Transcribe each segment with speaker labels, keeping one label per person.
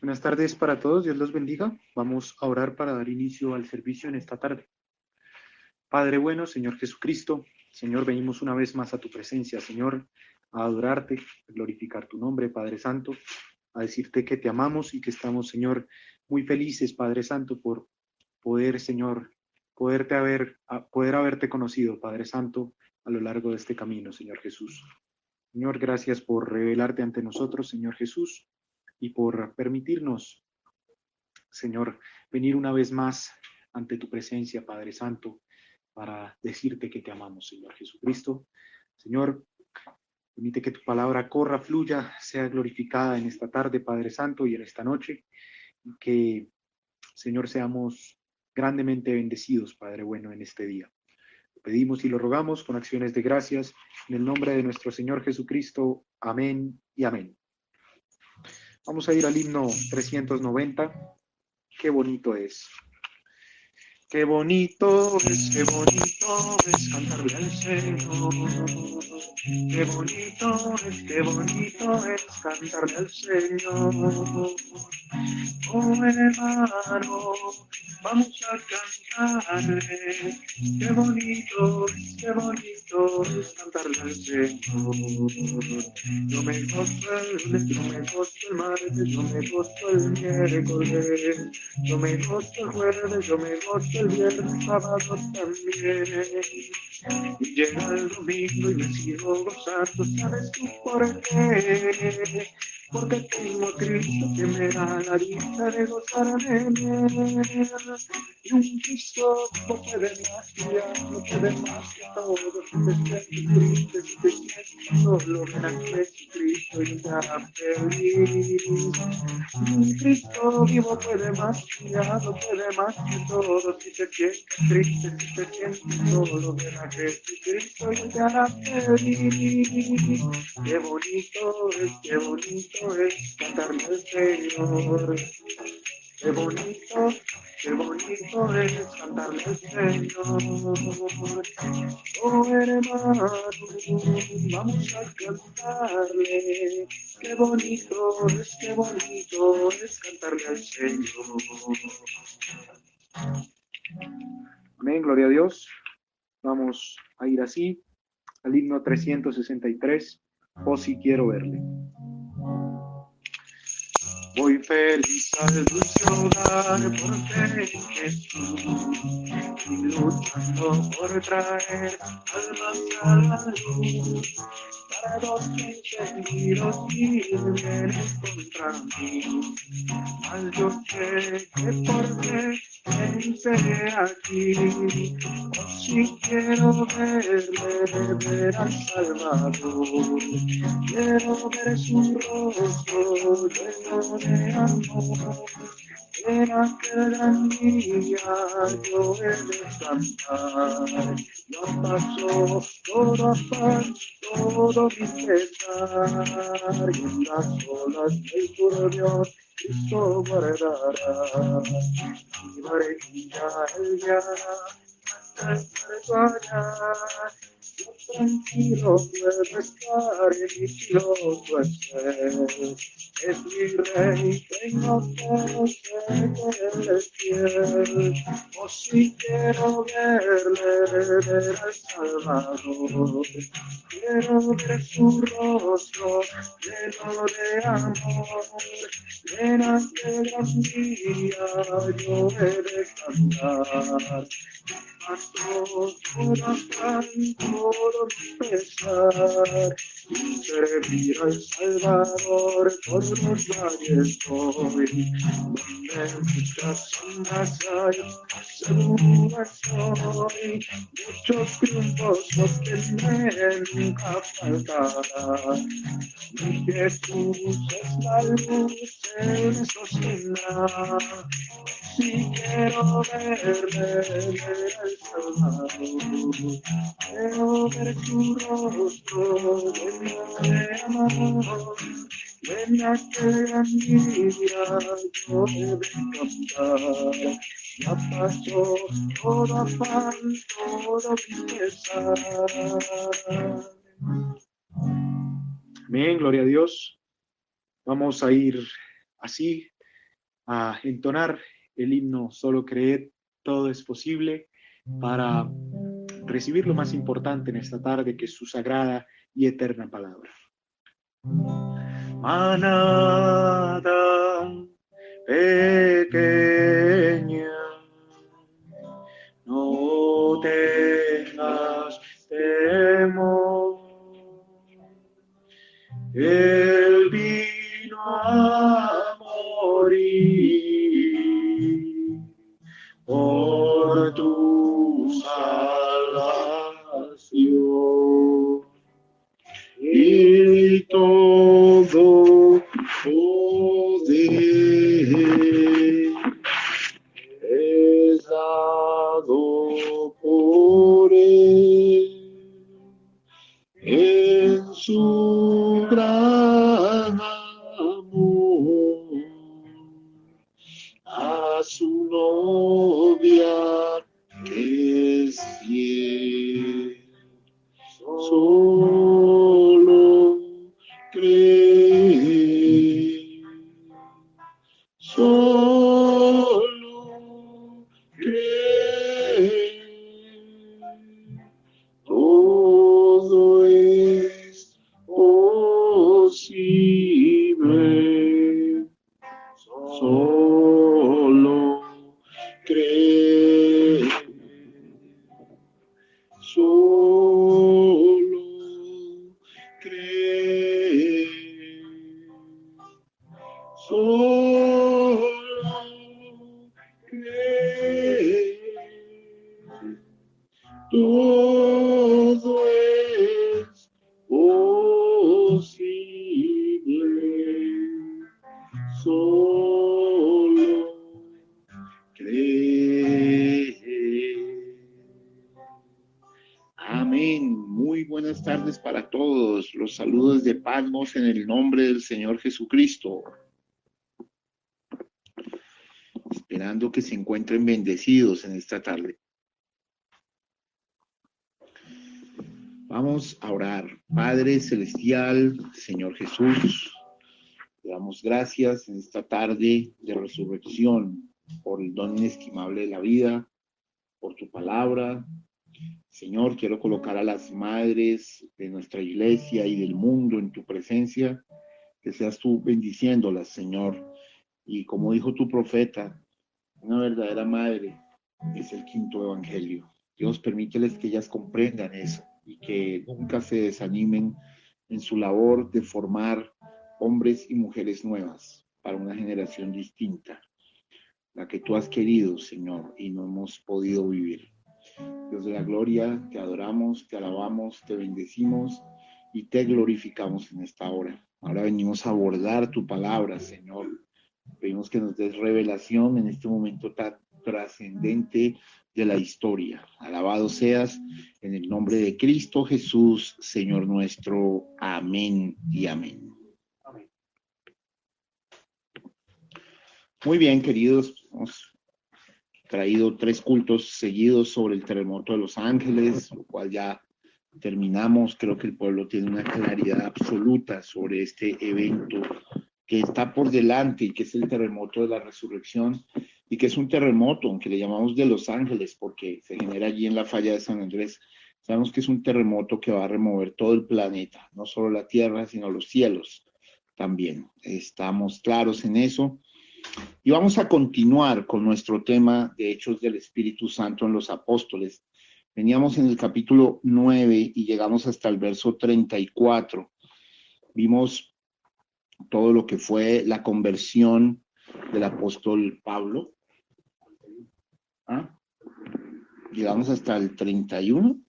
Speaker 1: Buenas tardes para todos, Dios los bendiga. Vamos a orar para dar inicio al servicio en esta tarde. Padre bueno, Señor Jesucristo, Señor, venimos una vez más a tu presencia, Señor, a adorarte, a glorificar tu nombre, Padre Santo, a decirte que te amamos y que estamos, Señor, muy felices, Padre Santo, por poder, Señor, poder haberte conocido, Padre Santo, a lo largo de este camino, Señor Jesús. Señor, gracias por revelarte ante nosotros, Señor Jesús, y por permitirnos, Señor, venir una vez más ante tu presencia, Padre Santo, para decirte que te amamos, Señor Jesucristo. Señor, permite que tu palabra corra, fluya, sea glorificada en esta tarde, Padre Santo, y en esta noche, y que, Señor, seamos grandemente bendecidos, Padre bueno, en este día. Lo pedimos y lo rogamos con acciones de gracias, en el nombre de nuestro Señor Jesucristo. Amén y amén. Vamos a ir al himno 390. Qué bonito es. Qué bonito es cantarle al Señor. Qué bonito es cantarle al Señor. Oh hermano, vamos a cantarle. Qué bonito es cantarle al Señor. Yo me gozo el martes, yo me gozo el miércoles, yo me gozo el jueves, yo me gozo el viernes, sábado también. Y llega el domingo y me sigo gozando, ¿sabes tú por qué? Porque tengo a Cristo que me da la dicha de gozarme en él. Y un Cristo no puede más, ya no puede más que todo. Si te sientes triste, si te sientes solo, ven a Jesucristo y te hará feliz. Un Cristo vivo puede más, ya no puede más que todo. Si te sientes triste, si te sientes solo, ven a Jesucristo y te hará feliz. Qué bonito es cantarle al Señor. Qué bonito es cantarle al Señor. Oh hermano, vamos a cantarle. Qué bonito es cantarle al Señor. Amén, gloria a Dios. Vamos a ir así al himno 363. Oh, si quiero verle. Voy feliz al dulce hogar porque en Jesús y luchando por traer almas a la luz. Para los entendidos y vienen contra mí, mal yo sé que por qué pensé aquí. Oh, si quiero ver al Salvador, quiero ver su rostro lleno de amor. En aquel gran día yo he de cantar, ya pasó todo afán, todo mi pesar, y en las olas del turbio Cristo guardará, mi barquilla él guiará hasta el allá. Yo tranquilo puedo estar en mi piloto es mi rey, tengo todo sé que él es fiel. Oh, si quiero verle, ver al Salvador, quiero ver su rostro lleno de amor. En aquel gran día yo he de cantar. Pasó todo afán, todo mi pesar, y servir al Salvador por los valles voy, donde muchas sombras hay, seguro estoy, muchos triunfos obtendré, nunca faltará. Mi Jesús es la luz, Él me sostendrá. Si quiero verle, ver al Salvador, quiero ver su rostro lleno de amor. En aquel gran día yo he de cantar, ya pasó todo afán, todo mi pesar. Amén, gloria a Dios. Vamos a ir así a entonar el himno Solo creed, todo es posible, para recibir lo más importante en esta tarde, que es su sagrada y eterna palabra. Manada pequeña, no tengas temor, Él vino a morir por tu salvación, y todo poder es dado por Él en su gran amor a su novia que es fiel. Solo cree, solo cree, todo es posible, solo cree, solo cree, solo cree, todo es posible, solo cree. Amén. Muy buenas tardes para todos. Los saludos de Patmos en el nombre del Señor Jesucristo. Esperando que se encuentren bendecidos en esta tarde. Vamos a orar. Padre Celestial, Señor Jesús, te damos gracias en esta tarde de resurrección por el don inestimable de la vida, por tu palabra. Señor, quiero colocar a las madres de nuestra iglesia y del mundo en tu presencia, que seas tú bendiciéndolas, Señor. Y como dijo tu profeta, una verdadera madre es el quinto evangelio. Dios, permíteles que ellas comprendan eso y que nunca se desanimen en su labor de formar hombres y mujeres nuevas para una generación distinta, la que tú has querido, Señor, y no hemos podido vivir. Dios de la gloria, te adoramos, te alabamos, te bendecimos y te glorificamos en esta hora. Ahora venimos a abordar tu palabra, Señor. Pedimos que nos des revelación en este momento tan trascendente de la historia. Alabado seas en el nombre de Cristo Jesús, Señor nuestro. Amén y amén. Muy bien, queridos. Hemos traído 3 cultos seguidos sobre el terremoto de Los Ángeles, lo cual ya terminamos. Creo que el pueblo tiene una claridad absoluta sobre este evento que está por delante y que es el terremoto de la resurrección, y que es un terremoto, aunque le llamamos de Los Ángeles porque se genera allí en la falla de San Andrés. Sabemos que es un terremoto que va a remover todo el planeta, no solo la tierra, sino los cielos también. Estamos claros en eso. Y vamos a continuar con nuestro tema de Hechos del Espíritu Santo en los Apóstoles. Veníamos en el capítulo 9 y llegamos hasta el verso 34. Vimos todo lo que fue la conversión del apóstol Pablo. Llegamos hasta el 31.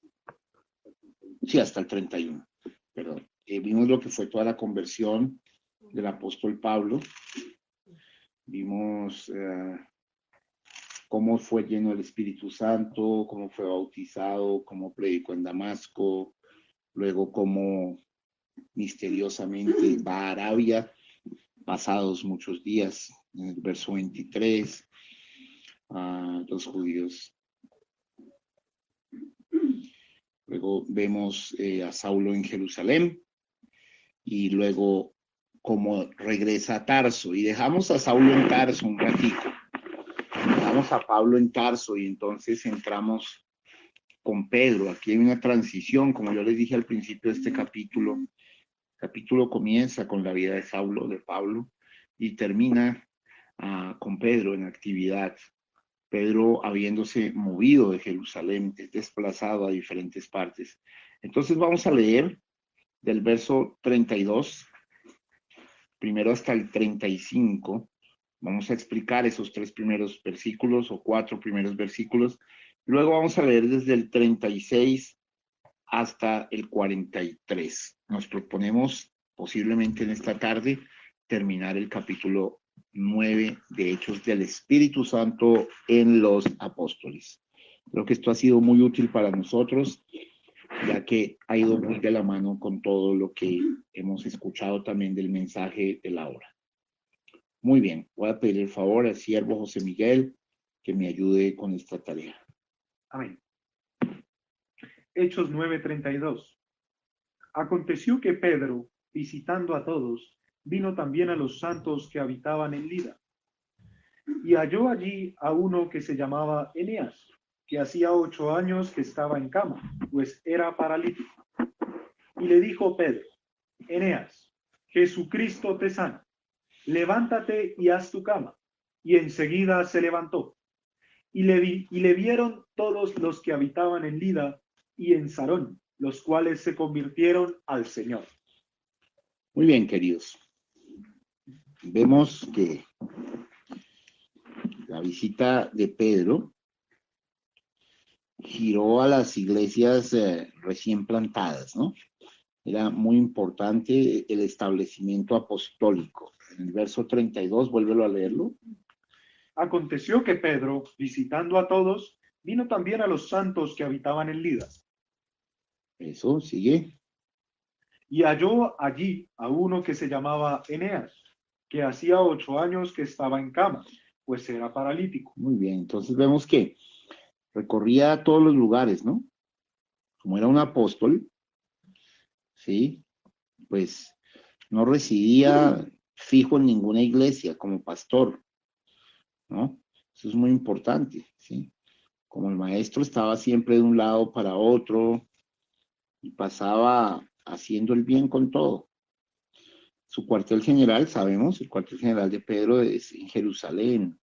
Speaker 1: Sí, hasta el 31. Perdón. Vimos lo que fue toda la conversión del apóstol Pablo. Vimos cómo fue lleno del Espíritu Santo, cómo fue bautizado, cómo predicó en Damasco, luego cómo misteriosamente va a Arabia, pasados muchos días, en el verso 23, los judíos. Luego vemos a Saulo en Jerusalén, y luego
Speaker 2: como regresa a Tarso. Y dejamos a Saulo en Tarso un ratito. Dejamos a Pablo en Tarso y entonces entramos con Pedro. Aquí hay una transición, como yo les dije al principio de este capítulo. El capítulo comienza con la vida de Saulo, de Pablo, y termina con Pedro en actividad. Pedro habiéndose movido de Jerusalén, es desplazado a diferentes partes. Entonces vamos a leer del verso 32, primero hasta el 35. Vamos a explicar esos 3 primeros versículos o 4 primeros versículos. Luego vamos a leer desde el 36 hasta el 43. Nos proponemos posiblemente en esta tarde terminar el capítulo 9 de Hechos del Espíritu Santo en los apóstoles. Creo que esto ha sido muy útil para nosotros, ya que ha ido muy de la mano con todo lo que hemos escuchado también del mensaje de la hora. Muy bien, voy a pedir el favor al siervo José Miguel que me ayude con esta tarea.
Speaker 1: Amén. Hechos 9:32. Aconteció que Pedro, visitando a todos, vino también a los santos que habitaban en Lida. Y halló allí a uno que se llamaba Eneas, que hacía 8 años que estaba en cama, pues era paralítico. Y le dijo Pedro: Eneas, Jesucristo te sana, levántate y haz tu cama. Y enseguida se levantó. Y le vieron todos los que habitaban en Lida y en Sarón, los cuales se convirtieron al Señor.
Speaker 2: Muy bien, queridos. Vemos que la visita de Pedro giró a las iglesias recién plantadas, ¿no? Era muy importante el establecimiento apostólico. En el verso 32, vuélvelo a leerlo.
Speaker 1: Aconteció que Pedro, visitando a todos, vino también a los santos que habitaban en Lida.
Speaker 2: Eso, sigue.
Speaker 1: Y halló allí a uno que se llamaba Eneas, que hacía 8 años que estaba en cama, pues era paralítico.
Speaker 2: Muy bien, entonces vemos que recorría todos los lugares, ¿no? Como era un apóstol, ¿sí? Pues no residía fijo en ninguna iglesia como pastor, ¿no? Eso es muy importante, ¿sí? Como el maestro estaba siempre de un lado para otro y pasaba haciendo el bien con todo. Su cuartel general, sabemos, el cuartel general de Pedro es en Jerusalén,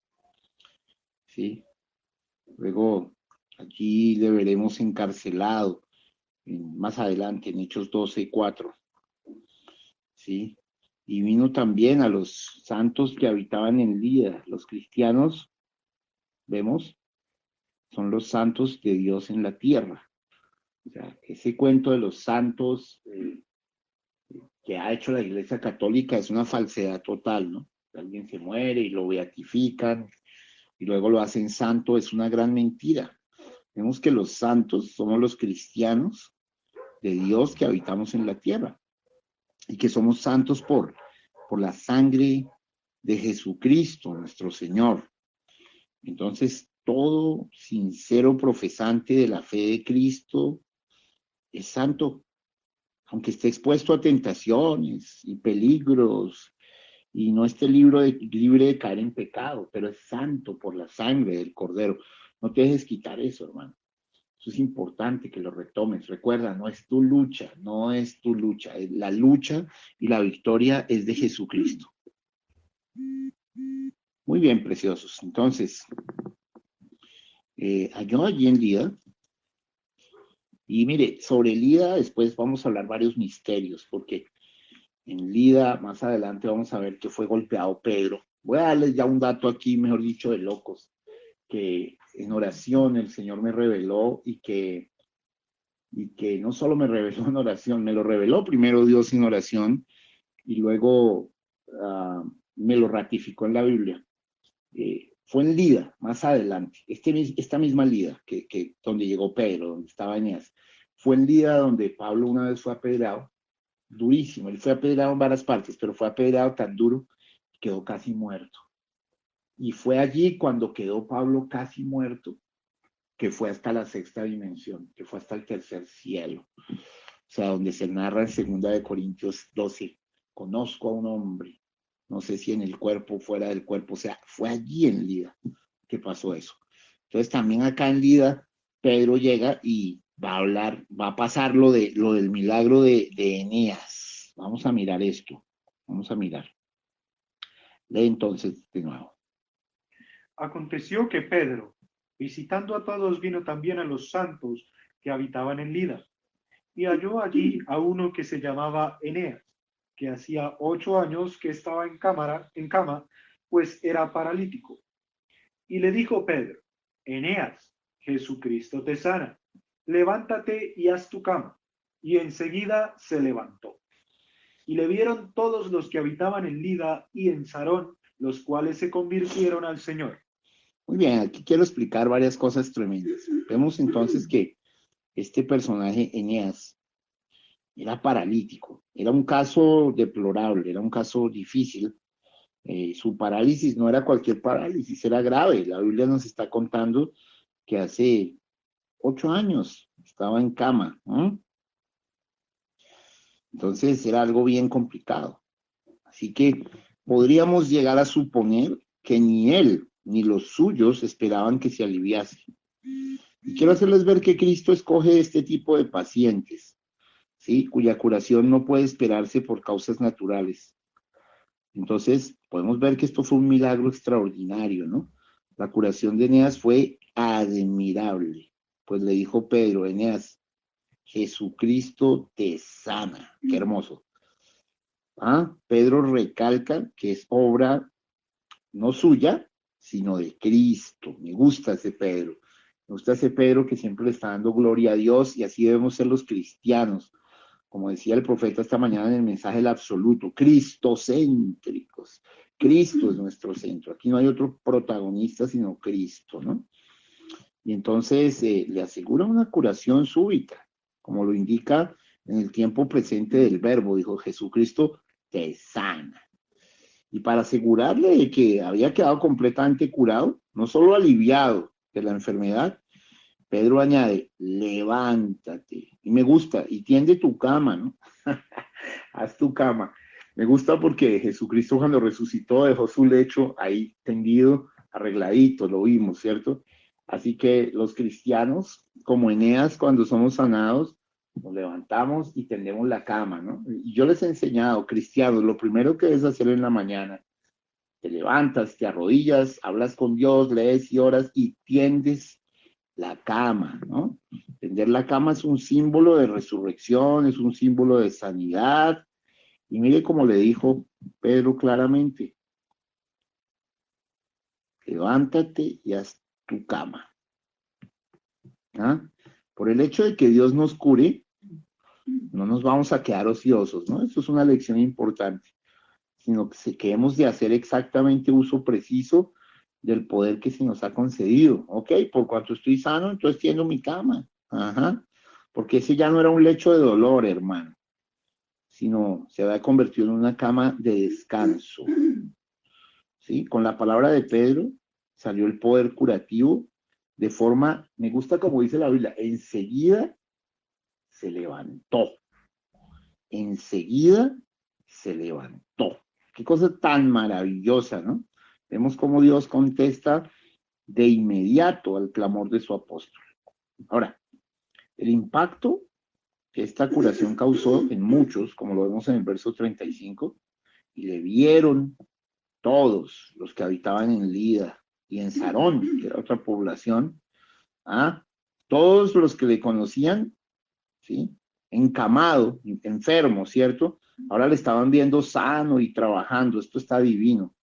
Speaker 2: ¿sí? Luego aquí le veremos encarcelado más adelante en Hechos 12:4, ¿sí? Y vino también a los santos que habitaban en Lida. Los cristianos, vemos, son los santos de Dios en la tierra. O sea, ese cuento de los santos que ha hecho la Iglesia Católica es una falsedad total, ¿no? Alguien se muere y lo beatifican y luego lo hacen santo, es una gran mentira. Vemos que los santos somos los cristianos de Dios que habitamos en la tierra y que somos santos por la sangre de Jesucristo, nuestro Señor. Entonces, todo sincero profesante de la fe de Cristo es santo, aunque esté expuesto a tentaciones y peligros y no esté libre de caer en pecado, pero es santo por la sangre del Cordero. No te dejes quitar eso, hermano. Eso es importante que lo retomes. Recuerda, no es tu lucha, no es tu lucha. La lucha y la victoria es de Jesucristo. Muy bien, preciosos. Entonces, halló allí en Lida. Y mire, sobre Lida después vamos a hablar varios misterios, porque en Lida más adelante vamos a ver que fue golpeado Pedro. Voy a darles ya un dato aquí, mejor dicho, de locos, que en oración el Señor me reveló y que no solo me reveló en oración, me lo reveló primero Dios en oración y luego me lo ratificó en la Biblia. Fue en Lida, más adelante, esta misma Lida, donde llegó Pedro, donde estaba Eneas, fue en Lida donde Pablo una vez fue apedreado, durísimo, él fue apedreado en varias partes, pero fue apedreado tan duro que quedó casi muerto. Y fue allí cuando quedó Pablo casi muerto, que fue hasta la 6ª dimensión, que fue hasta el 3er cielo. O sea, donde se narra en 2 Corintios 12, conozco a un hombre, no sé si en el cuerpo o fuera del cuerpo, o sea, fue allí en Lida que pasó eso. Entonces también acá en Lida, Pedro llega y va a hablar, va a pasar lo del milagro de Eneas. Vamos a mirar esto, vamos a mirar. Lee entonces de nuevo.
Speaker 1: Aconteció que Pedro, visitando a todos, vino también a los santos que habitaban en Lida, y halló allí a uno que se llamaba Eneas, que hacía 8 años que estaba en cama, pues era paralítico. Y le dijo Pedro: Eneas, Jesucristo te sana, levántate y haz tu cama. Y enseguida se levantó. Y le vieron todos los que habitaban en Lida y en Sarón, los cuales se convirtieron al Señor.
Speaker 2: Muy bien, aquí quiero explicar varias cosas tremendas. Vemos entonces que este personaje, Eneas, era paralítico. Era un caso deplorable, era un caso difícil. Su parálisis no era cualquier parálisis, era grave. La Biblia nos está contando que hace 8 años estaba en cama, ¿no? Entonces era algo bien complicado. Así que podríamos llegar a suponer que ni él ni los suyos esperaban que se aliviase. Y quiero hacerles ver que Cristo escoge este tipo de pacientes, ¿sí? Cuya curación no puede esperarse por causas naturales. Entonces, podemos ver que esto fue un milagro extraordinario, ¿no? La curación de Eneas fue admirable. Pues le dijo Pedro: Eneas, Jesucristo te sana. Qué hermoso. Pedro recalca que es obra no suya, sino de Cristo. Me gusta ese Pedro. Me gusta ese Pedro que siempre le está dando gloria a Dios, y así debemos ser los cristianos. Como decía el profeta esta mañana en el mensaje del absoluto, cristocéntricos. Cristo es nuestro centro. Aquí no hay otro protagonista sino Cristo, ¿no? Y entonces le asegura una curación súbita, como lo indica en el tiempo presente del verbo. Dijo: Jesucristo te sana. Y para asegurarle de que había quedado completamente curado, no solo aliviado de la enfermedad, Pedro añade: levántate. Y me gusta, y tiende tu cama, ¿no? Haz tu cama. Me gusta porque Jesucristo, cuando resucitó, dejó su lecho ahí tendido, arregladito, lo vimos, ¿cierto? Así que los cristianos, como Eneas, cuando somos sanados, nos levantamos y tendemos la cama, ¿no? Y yo les he enseñado, cristianos, lo primero que debes hacer en la mañana: te levantas, te arrodillas, hablas con Dios, lees y oras y tiendes la cama, ¿no? Tender la cama es un símbolo de resurrección, es un símbolo de sanidad. Y mire cómo le dijo Pedro claramente: levántate y haz tu cama. ¿Ah? Por el hecho de que Dios nos cure, no nos vamos a quedar ociosos, ¿no? Eso es una lección importante, sino que hemos de hacer exactamente uso preciso del poder que se nos ha concedido. Ok, por cuanto estoy sano, entonces tiendo mi cama. Ajá. Porque ese ya no era un lecho de dolor, hermano, sino se había convertido en una cama de descanso. ¿Sí? Con la palabra de Pedro salió el poder curativo de forma, me gusta como dice la Biblia, enseguida se levantó. Enseguida se levantó. Qué cosa tan maravillosa, ¿no? Vemos cómo Dios contesta de inmediato al clamor de su apóstol. Ahora, el impacto que esta curación causó en muchos, como lo vemos en el verso 35, y le vieron todos los que habitaban en Lida y en Sarón, que era otra población, todos los que le conocían, ¿sí? Encamado, enfermo, ¿cierto? Ahora le estaban viendo sano y trabajando. Esto está divino.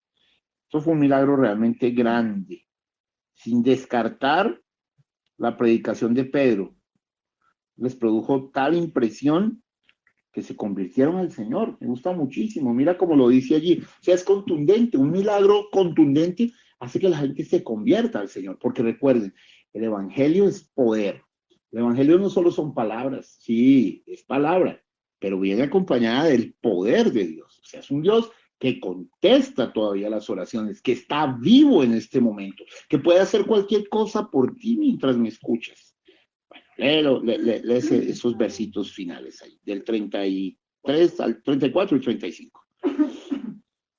Speaker 2: Esto fue un milagro realmente grande, sin descartar la predicación de Pedro. Les produjo tal impresión que se convirtieron al Señor. Me gusta muchísimo. Mira cómo lo dice allí. O sea, es contundente. Un milagro contundente hace que la gente se convierta al Señor. Porque recuerden, el Evangelio es poder. El Evangelio no solo son palabras. Sí, es palabra, pero viene acompañada del poder de Dios. O sea, es un Dios que contesta todavía las oraciones, que está vivo en este momento, que puede hacer cualquier cosa por ti mientras me escuchas. Lee esos versitos finales ahí, del 33 al 34 y 35.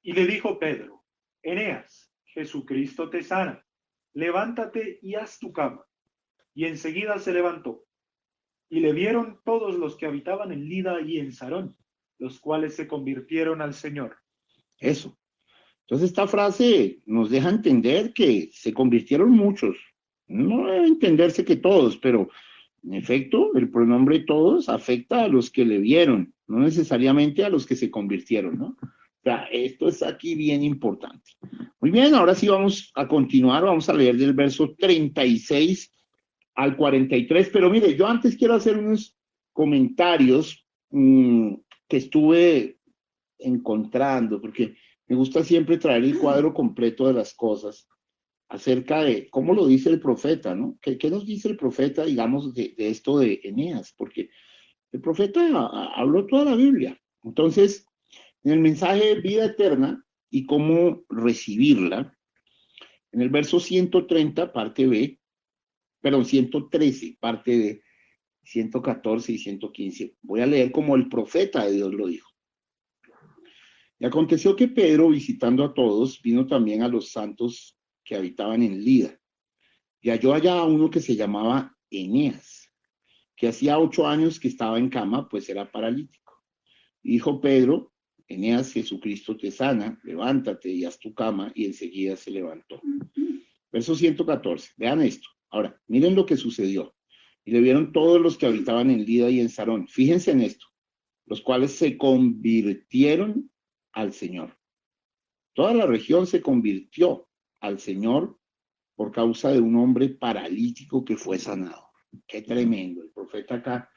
Speaker 1: Y le dijo Pedro, Eneas, Jesucristo te sana, levántate y haz tu cama. Y enseguida se levantó. Y le vieron todos los que habitaban en Lida y en Sarón, los cuales se convirtieron al Señor.
Speaker 2: Eso. Entonces esta frase nos deja entender que se convirtieron muchos. No debe entenderse que todos, pero en efecto el pronombre todos afecta a los que le vieron, no necesariamente a los que se convirtieron, ¿no? O sea, esto es aquí bien importante. Muy bien, ahora sí vamos a continuar, vamos a leer del verso 36 al 43, pero mire, yo antes quiero hacer unos comentarios que estuve encontrando, porque me gusta siempre traer el cuadro completo de las cosas acerca de cómo lo dice el profeta, ¿no? ¿Qué nos dice el profeta, digamos, de esto de Eneas? Porque el profeta habló toda la Biblia. Entonces, en el mensaje de vida eterna y cómo recibirla, en el verso 130, parte B, perdón, 113, parte B, 114 y 115, voy a leer como el profeta de Dios lo dijo. Y aconteció que Pedro, visitando a todos, vino también a los santos que habitaban en Lida. Y halló allá a uno que se llamaba Eneas, que hacía 8 años que estaba en cama, pues era paralítico. Y dijo Pedro, Eneas, Jesucristo te sana, levántate y haz tu cama, y enseguida se levantó. Verso 114, vean esto. Ahora, miren lo que sucedió. Y le vieron todos los que habitaban en Lida y en Sarón. Fíjense en esto, los cuales se convirtieron al Señor. Toda la región se convirtió al Señor por causa de un hombre paralítico que fue sanado. Qué tremendo. El profeta acá,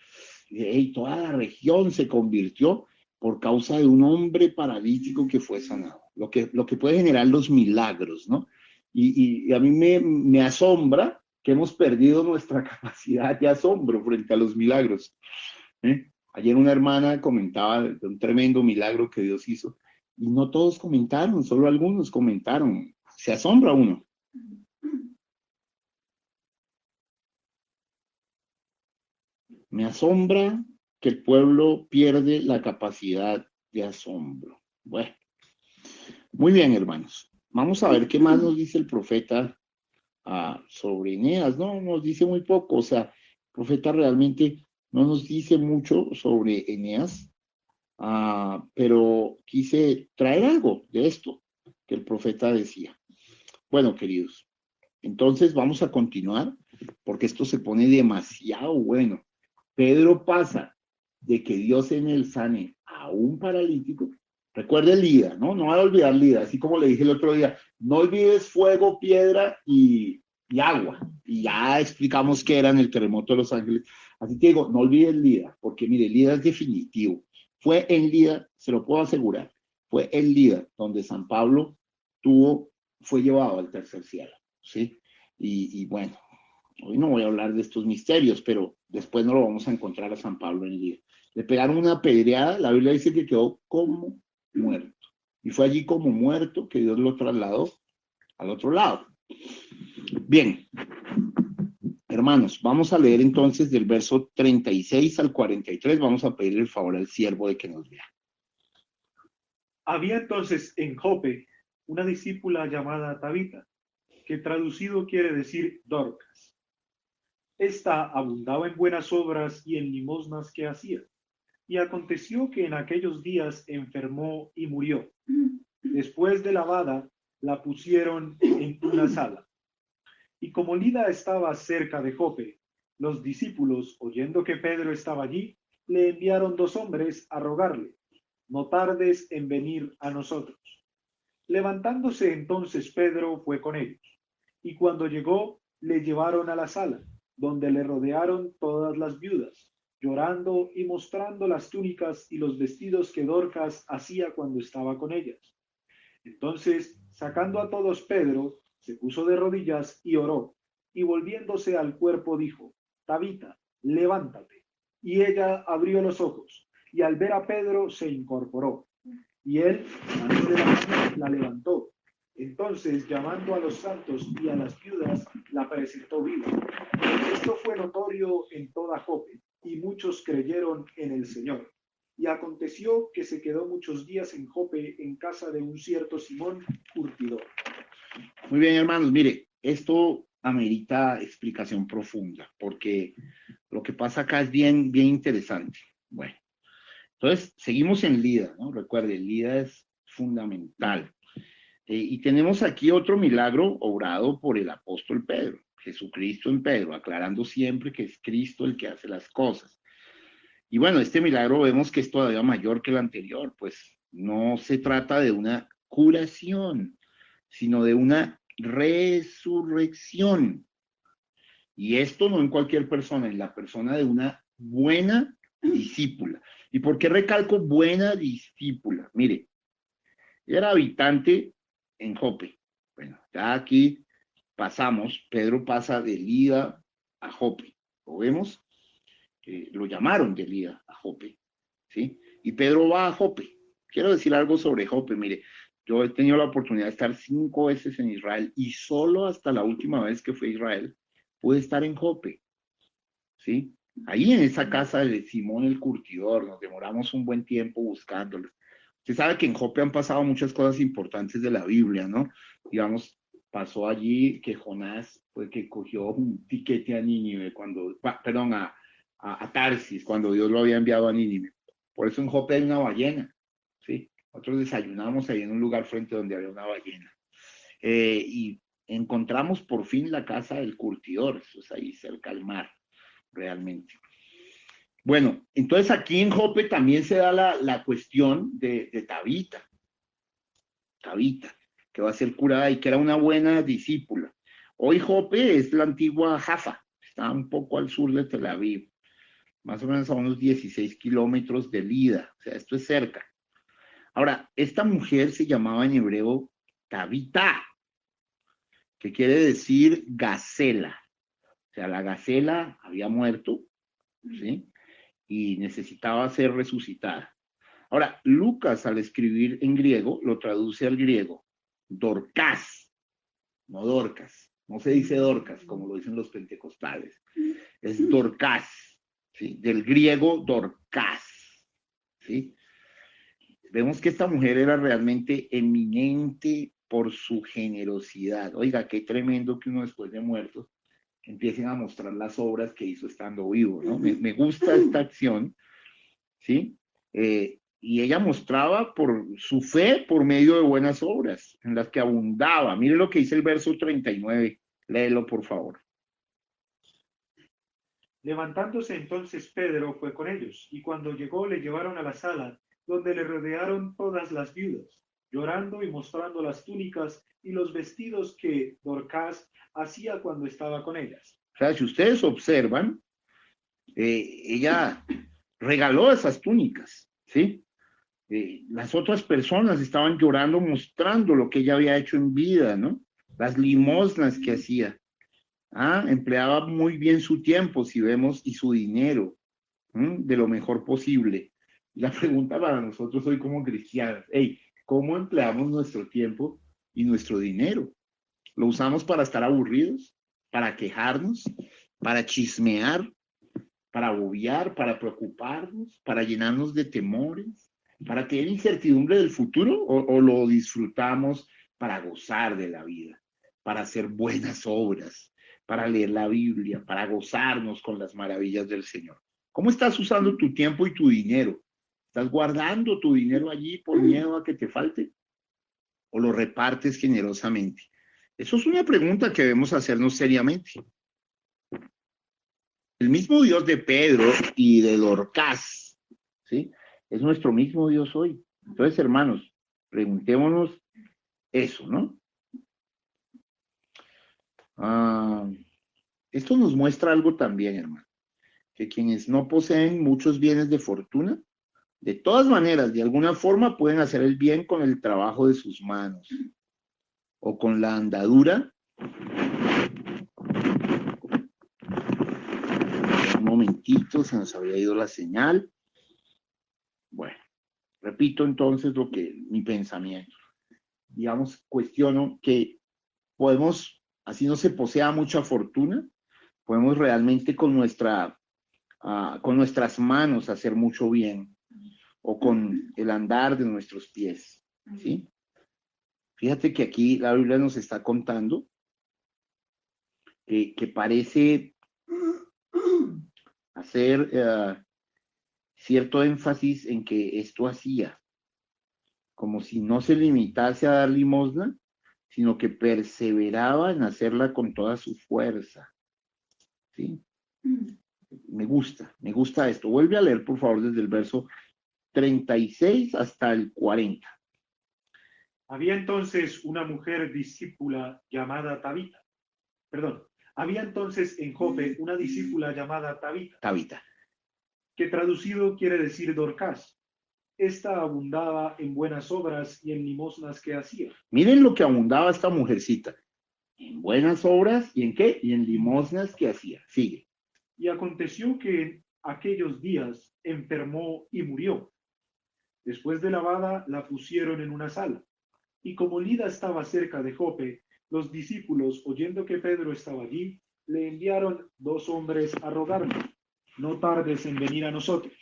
Speaker 2: hey, toda la región se convirtió por causa de un hombre paralítico que fue sanado. Lo que puede generar los milagros, ¿no? Y a mí me asombra que hemos perdido nuestra capacidad de asombro frente a los milagros. Ayer una hermana comentaba de un tremendo milagro que Dios hizo y no todos comentaron, solo algunos comentaron. Se asombra uno. Me asombra que el pueblo pierde la capacidad de asombro. Bueno, muy bien, hermanos. Vamos a ver qué más nos dice el profeta sobre Eneas. No, nos dice muy poco. O sea, el profeta realmente no nos dice mucho sobre Eneas, pero quise traer algo de esto que el profeta decía. Bueno, queridos, entonces vamos a continuar porque esto se pone demasiado bueno. Pedro pasa de que Dios en él sane a un paralítico. Recuerde Lida, ¿no? No va a olvidar Lida, así como le dije el otro día, no olvides fuego, piedra y agua. Y ya explicamos qué era en el terremoto de Los Ángeles. Así que digo, no olvides Lida, porque mire, Lida es definitivo. Fue en Lida, se lo puedo asegurar, fue en Lida donde San Pablo fue llevado al tercer cielo, ¿sí? Y bueno, hoy no voy a hablar de estos misterios, pero después no lo vamos a encontrar a San Pablo en Lida. Le pegaron una pedreada, la Biblia dice que quedó como muerto. Y fue allí como muerto que Dios lo trasladó al otro lado. Bien, hermanos, vamos a leer entonces del verso 36 al 43. Vamos a pedirle el favor al siervo de que nos vea.
Speaker 1: Había entonces en Jope una discípula llamada Tabita, que traducido quiere decir Dorcas. Esta abundaba en buenas obras y en limosnas que hacía. Y aconteció que en aquellos días enfermó y murió. Después de lavada, la pusieron en una sala. Y como Lida estaba cerca de Jope, los discípulos, oyendo que Pedro estaba allí, le enviaron 2 hombres a rogarle, no tardes en venir a nosotros. Levantándose entonces Pedro fue con ellos, y cuando llegó, le llevaron a la sala, donde le rodearon todas las viudas, llorando y mostrando las túnicas y los vestidos que Dorcas hacía cuando estaba con ellas. Entonces, sacando a todos Pedro, se puso de rodillas y oró, y volviéndose al cuerpo dijo, Tabita, levántate. Y ella abrió los ojos, y al ver a Pedro se incorporó. Y él, dándole la mano, la levantó. Entonces, llamando a los santos y a las viudas, la presentó viva. Esto fue notorio en toda Jope, y muchos creyeron en el Señor. Y aconteció que se quedó muchos días en Jope, en casa de un cierto Simón curtidor.
Speaker 2: Muy bien, hermanos, mire, esto amerita explicación profunda, porque lo que pasa acá es bien, bien interesante. Bueno, entonces seguimos en Lida, ¿no? Recuerde, Lida es fundamental. Y tenemos aquí otro milagro obrado por el apóstol Pedro, Jesucristo en Pedro, aclarando siempre que es Cristo el que hace las cosas. Y bueno, este milagro vemos que es todavía mayor que el anterior, pues no se trata de una curación, sino de una resurrección. Y esto no en cualquier persona, en la persona de una buena discípula. ¿Y por qué recalco buena discípula? Mire, ella era habitante en Jope. Bueno, ya aquí pasamos, Pedro pasa de Lida a Jope. ¿Lo vemos? Lo llamaron de Lida a Jope, ¿sí? Y Pedro va a Jope. Quiero decir algo sobre Jope. Mire, yo he tenido la oportunidad de estar 5 veces en Israel y solo hasta la última vez que fui a Israel pude estar en Jope, ¿sí? Ahí en esa casa de Simón el Curtidor, nos demoramos un buen tiempo buscándolo. Usted sabe que en Jope han pasado muchas cosas importantes de la Biblia, ¿no? Digamos, pasó allí que Jonás fue que cogió un tiquete a Nínive cuando, perdón, a Tarsis, cuando Dios lo había enviado a Nínive. Por eso en Jope hay una ballena, ¿sí? Nosotros desayunamos ahí en un lugar frente donde había una ballena. Y encontramos por fin la casa del curtidor, eso es ahí cerca al mar, realmente. Bueno, entonces aquí en Jope también se da la cuestión de Tabita, que va a ser curada y que era una buena discípula. Hoy Jope es la antigua Jaffa, está un poco al sur de Tel Aviv, más o menos a unos 16 kilómetros de Lida, o sea, esto es cerca. Ahora, esta mujer se llamaba en hebreo Tabita, que quiere decir gacela. O sea, la gacela había muerto, ¿sí? Y necesitaba ser resucitada. Ahora, Lucas al escribir en griego lo traduce al griego Dorcas, no Dorcas. No se dice Dorcas como lo dicen los pentecostales. Es Dorcas, ¿sí? Del griego Dorcas, ¿sí? Vemos que esta mujer era realmente eminente por su generosidad. Oiga, qué tremendo que uno después de muerto empiecen a mostrar las obras que hizo estando vivo, ¿no? Me gusta esta acción, ¿sí? Y ella mostraba por su fe por medio de buenas obras, en las que abundaba. Mire lo que dice el verso 39, léelo por favor.
Speaker 1: Levantándose entonces Pedro fue con ellos, y cuando llegó le llevaron a la sala, donde le rodearon todas las viudas, llorando y mostrando las túnicas y los vestidos que Dorcas hacía cuando estaba con ellas.
Speaker 2: O sea, si ustedes observan, ella regaló esas túnicas, ¿sí? Las otras personas estaban llorando mostrando lo que ella había hecho en vida, ¿no? Las limosnas que hacía. Empleaba muy bien su tiempo, si vemos, y su dinero, de lo mejor posible. La pregunta para nosotros hoy como cristianos, hey, ¿cómo empleamos nuestro tiempo y nuestro dinero? ¿Lo usamos para estar aburridos? ¿Para quejarnos? ¿Para chismear? ¿Para bobear? ¿Para preocuparnos? ¿Para llenarnos de temores? ¿Para tener incertidumbre del futuro? ¿O lo disfrutamos para gozar de la vida? Para hacer buenas obras, para leer la Biblia, para gozarnos con las maravillas del Señor. ¿Cómo estás usando tu tiempo y tu dinero? ¿Estás guardando tu dinero allí por miedo a que te falte? ¿O lo repartes generosamente? Eso es una pregunta que debemos hacernos seriamente. El mismo Dios de Pedro y de Dorcas, ¿sí? Es nuestro mismo Dios hoy. Entonces, hermanos, preguntémonos eso, ¿no? Esto nos muestra algo también, hermano, que quienes no poseen muchos bienes de fortuna, de todas maneras, de alguna forma pueden hacer el bien con el trabajo de sus manos o con la andadura. Un momentito, se nos había ido la señal. Bueno, repito entonces mi pensamiento. Digamos, cuestiono que podemos, así no se posea mucha fortuna, podemos realmente con nuestras manos hacer mucho bien. o con el andar de nuestros pies, ¿sí? Fíjate que aquí la Biblia nos está contando que parece hacer cierto énfasis en que esto hacía, como si no se limitase a dar limosna, sino que perseveraba en hacerla con toda su fuerza, ¿sí? Me gusta esto. Vuelve a leer, por favor, desde el verso 36 hasta el 40.
Speaker 1: Había entonces una mujer discípula llamada Tabita. Perdón. Había entonces en Jope una discípula llamada Tabita,
Speaker 2: Tabita.
Speaker 1: que traducido quiere decir Dorcas. Esta abundaba en buenas obras y en limosnas que hacía.
Speaker 2: Miren lo que abundaba esta mujercita. En buenas obras y en qué? Y en limosnas que hacía. Sigue.
Speaker 1: Y aconteció que en aquellos días enfermó y murió. Después de lavada la pusieron en una sala. Y como Lida estaba cerca de Jope, los discípulos, oyendo que Pedro estaba allí, le enviaron 2 hombres a rogarle: no tardes en venir a nosotros.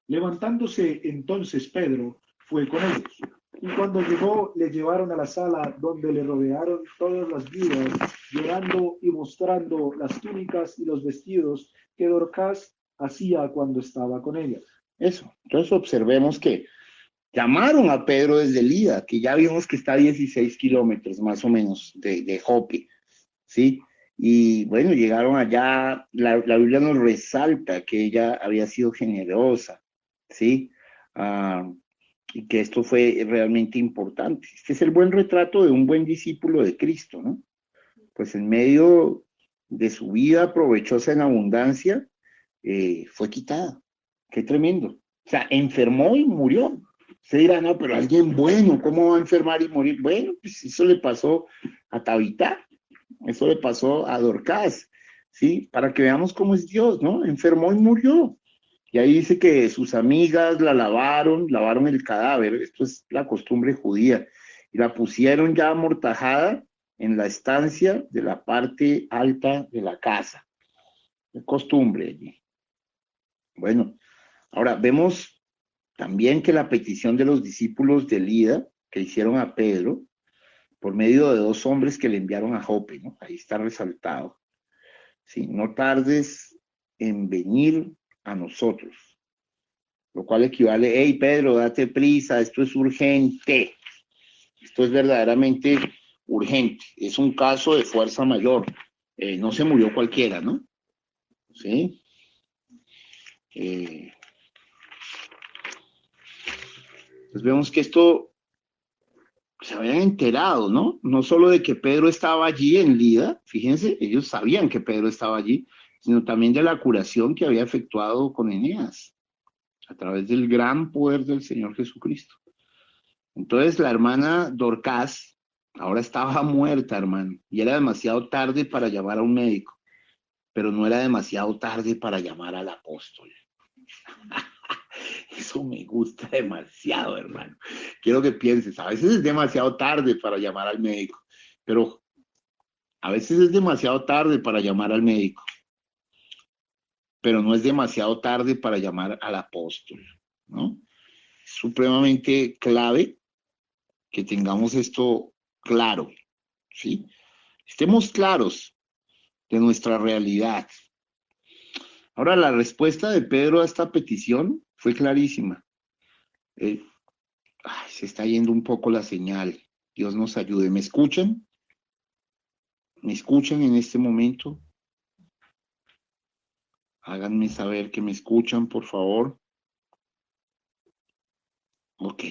Speaker 1: Levantándose entonces Pedro, fue con ellos. Y cuando llegó, le llevaron a la sala donde le rodearon todas las viudas, llorando y mostrando las túnicas y los vestidos que Dorcas hacía cuando estaba con ellas.
Speaker 2: Eso. Entonces observemos que llamaron a Pedro desde Lida, que ya vimos que está a 16 kilómetros más o menos de Jope, ¿sí? Y bueno, llegaron allá, la Biblia nos resalta que ella había sido generosa, ¿sí? Y que esto fue realmente importante. Este es el buen retrato de un buen discípulo de Cristo, ¿no? Pues en medio de su vida provechosa en abundancia, fue quitada. Qué tremendo. O sea, enfermó y murió. Se dirá, no, pero alguien bueno, ¿cómo va a enfermar y morir? Bueno, pues eso le pasó a Tabitá, eso le pasó a Dorcas, ¿sí? Para que veamos cómo es Dios, ¿no? Enfermó y murió. Y ahí dice que sus amigas la lavaron el cadáver, esto es la costumbre judía, y la pusieron ya amortajada en la estancia de la parte alta de la casa. Es costumbre allí. Bueno, ahora vemos también que la petición de los discípulos de Lida, que hicieron a Pedro, por medio de 2 hombres que le enviaron a Jope, ¿no? Ahí está resaltado. Sí, no tardes en venir a nosotros. Lo cual equivale, hey Pedro, date prisa, esto es urgente. Esto es verdaderamente urgente. Es un caso de fuerza mayor. No se murió cualquiera, ¿no? ¿Sí? Pues vemos que esto se habían enterado, ¿no? No solo de que Pedro estaba allí en Lida, fíjense, ellos sabían que Pedro estaba allí, sino también de la curación que había efectuado con Eneas, a través del gran poder del Señor Jesucristo. Entonces la hermana Dorcas ahora estaba muerta, hermano, y era demasiado tarde para llamar a un médico, pero no era demasiado tarde para llamar al apóstol. Eso me gusta demasiado, hermano. Quiero que pienses, a veces es demasiado tarde para llamar al médico, pero a veces es demasiado tarde para llamar al médico, pero no es demasiado tarde para llamar al apóstol, ¿no? Es supremamente clave que tengamos esto claro, ¿sí? Estemos claros de nuestra realidad. Ahora, la respuesta de Pedro a esta petición fue clarísima. Se está yendo un poco la señal. Dios nos ayude. ¿Me escuchan? ¿Me escuchan en este momento? Háganme saber que me escuchan, por favor. Ok.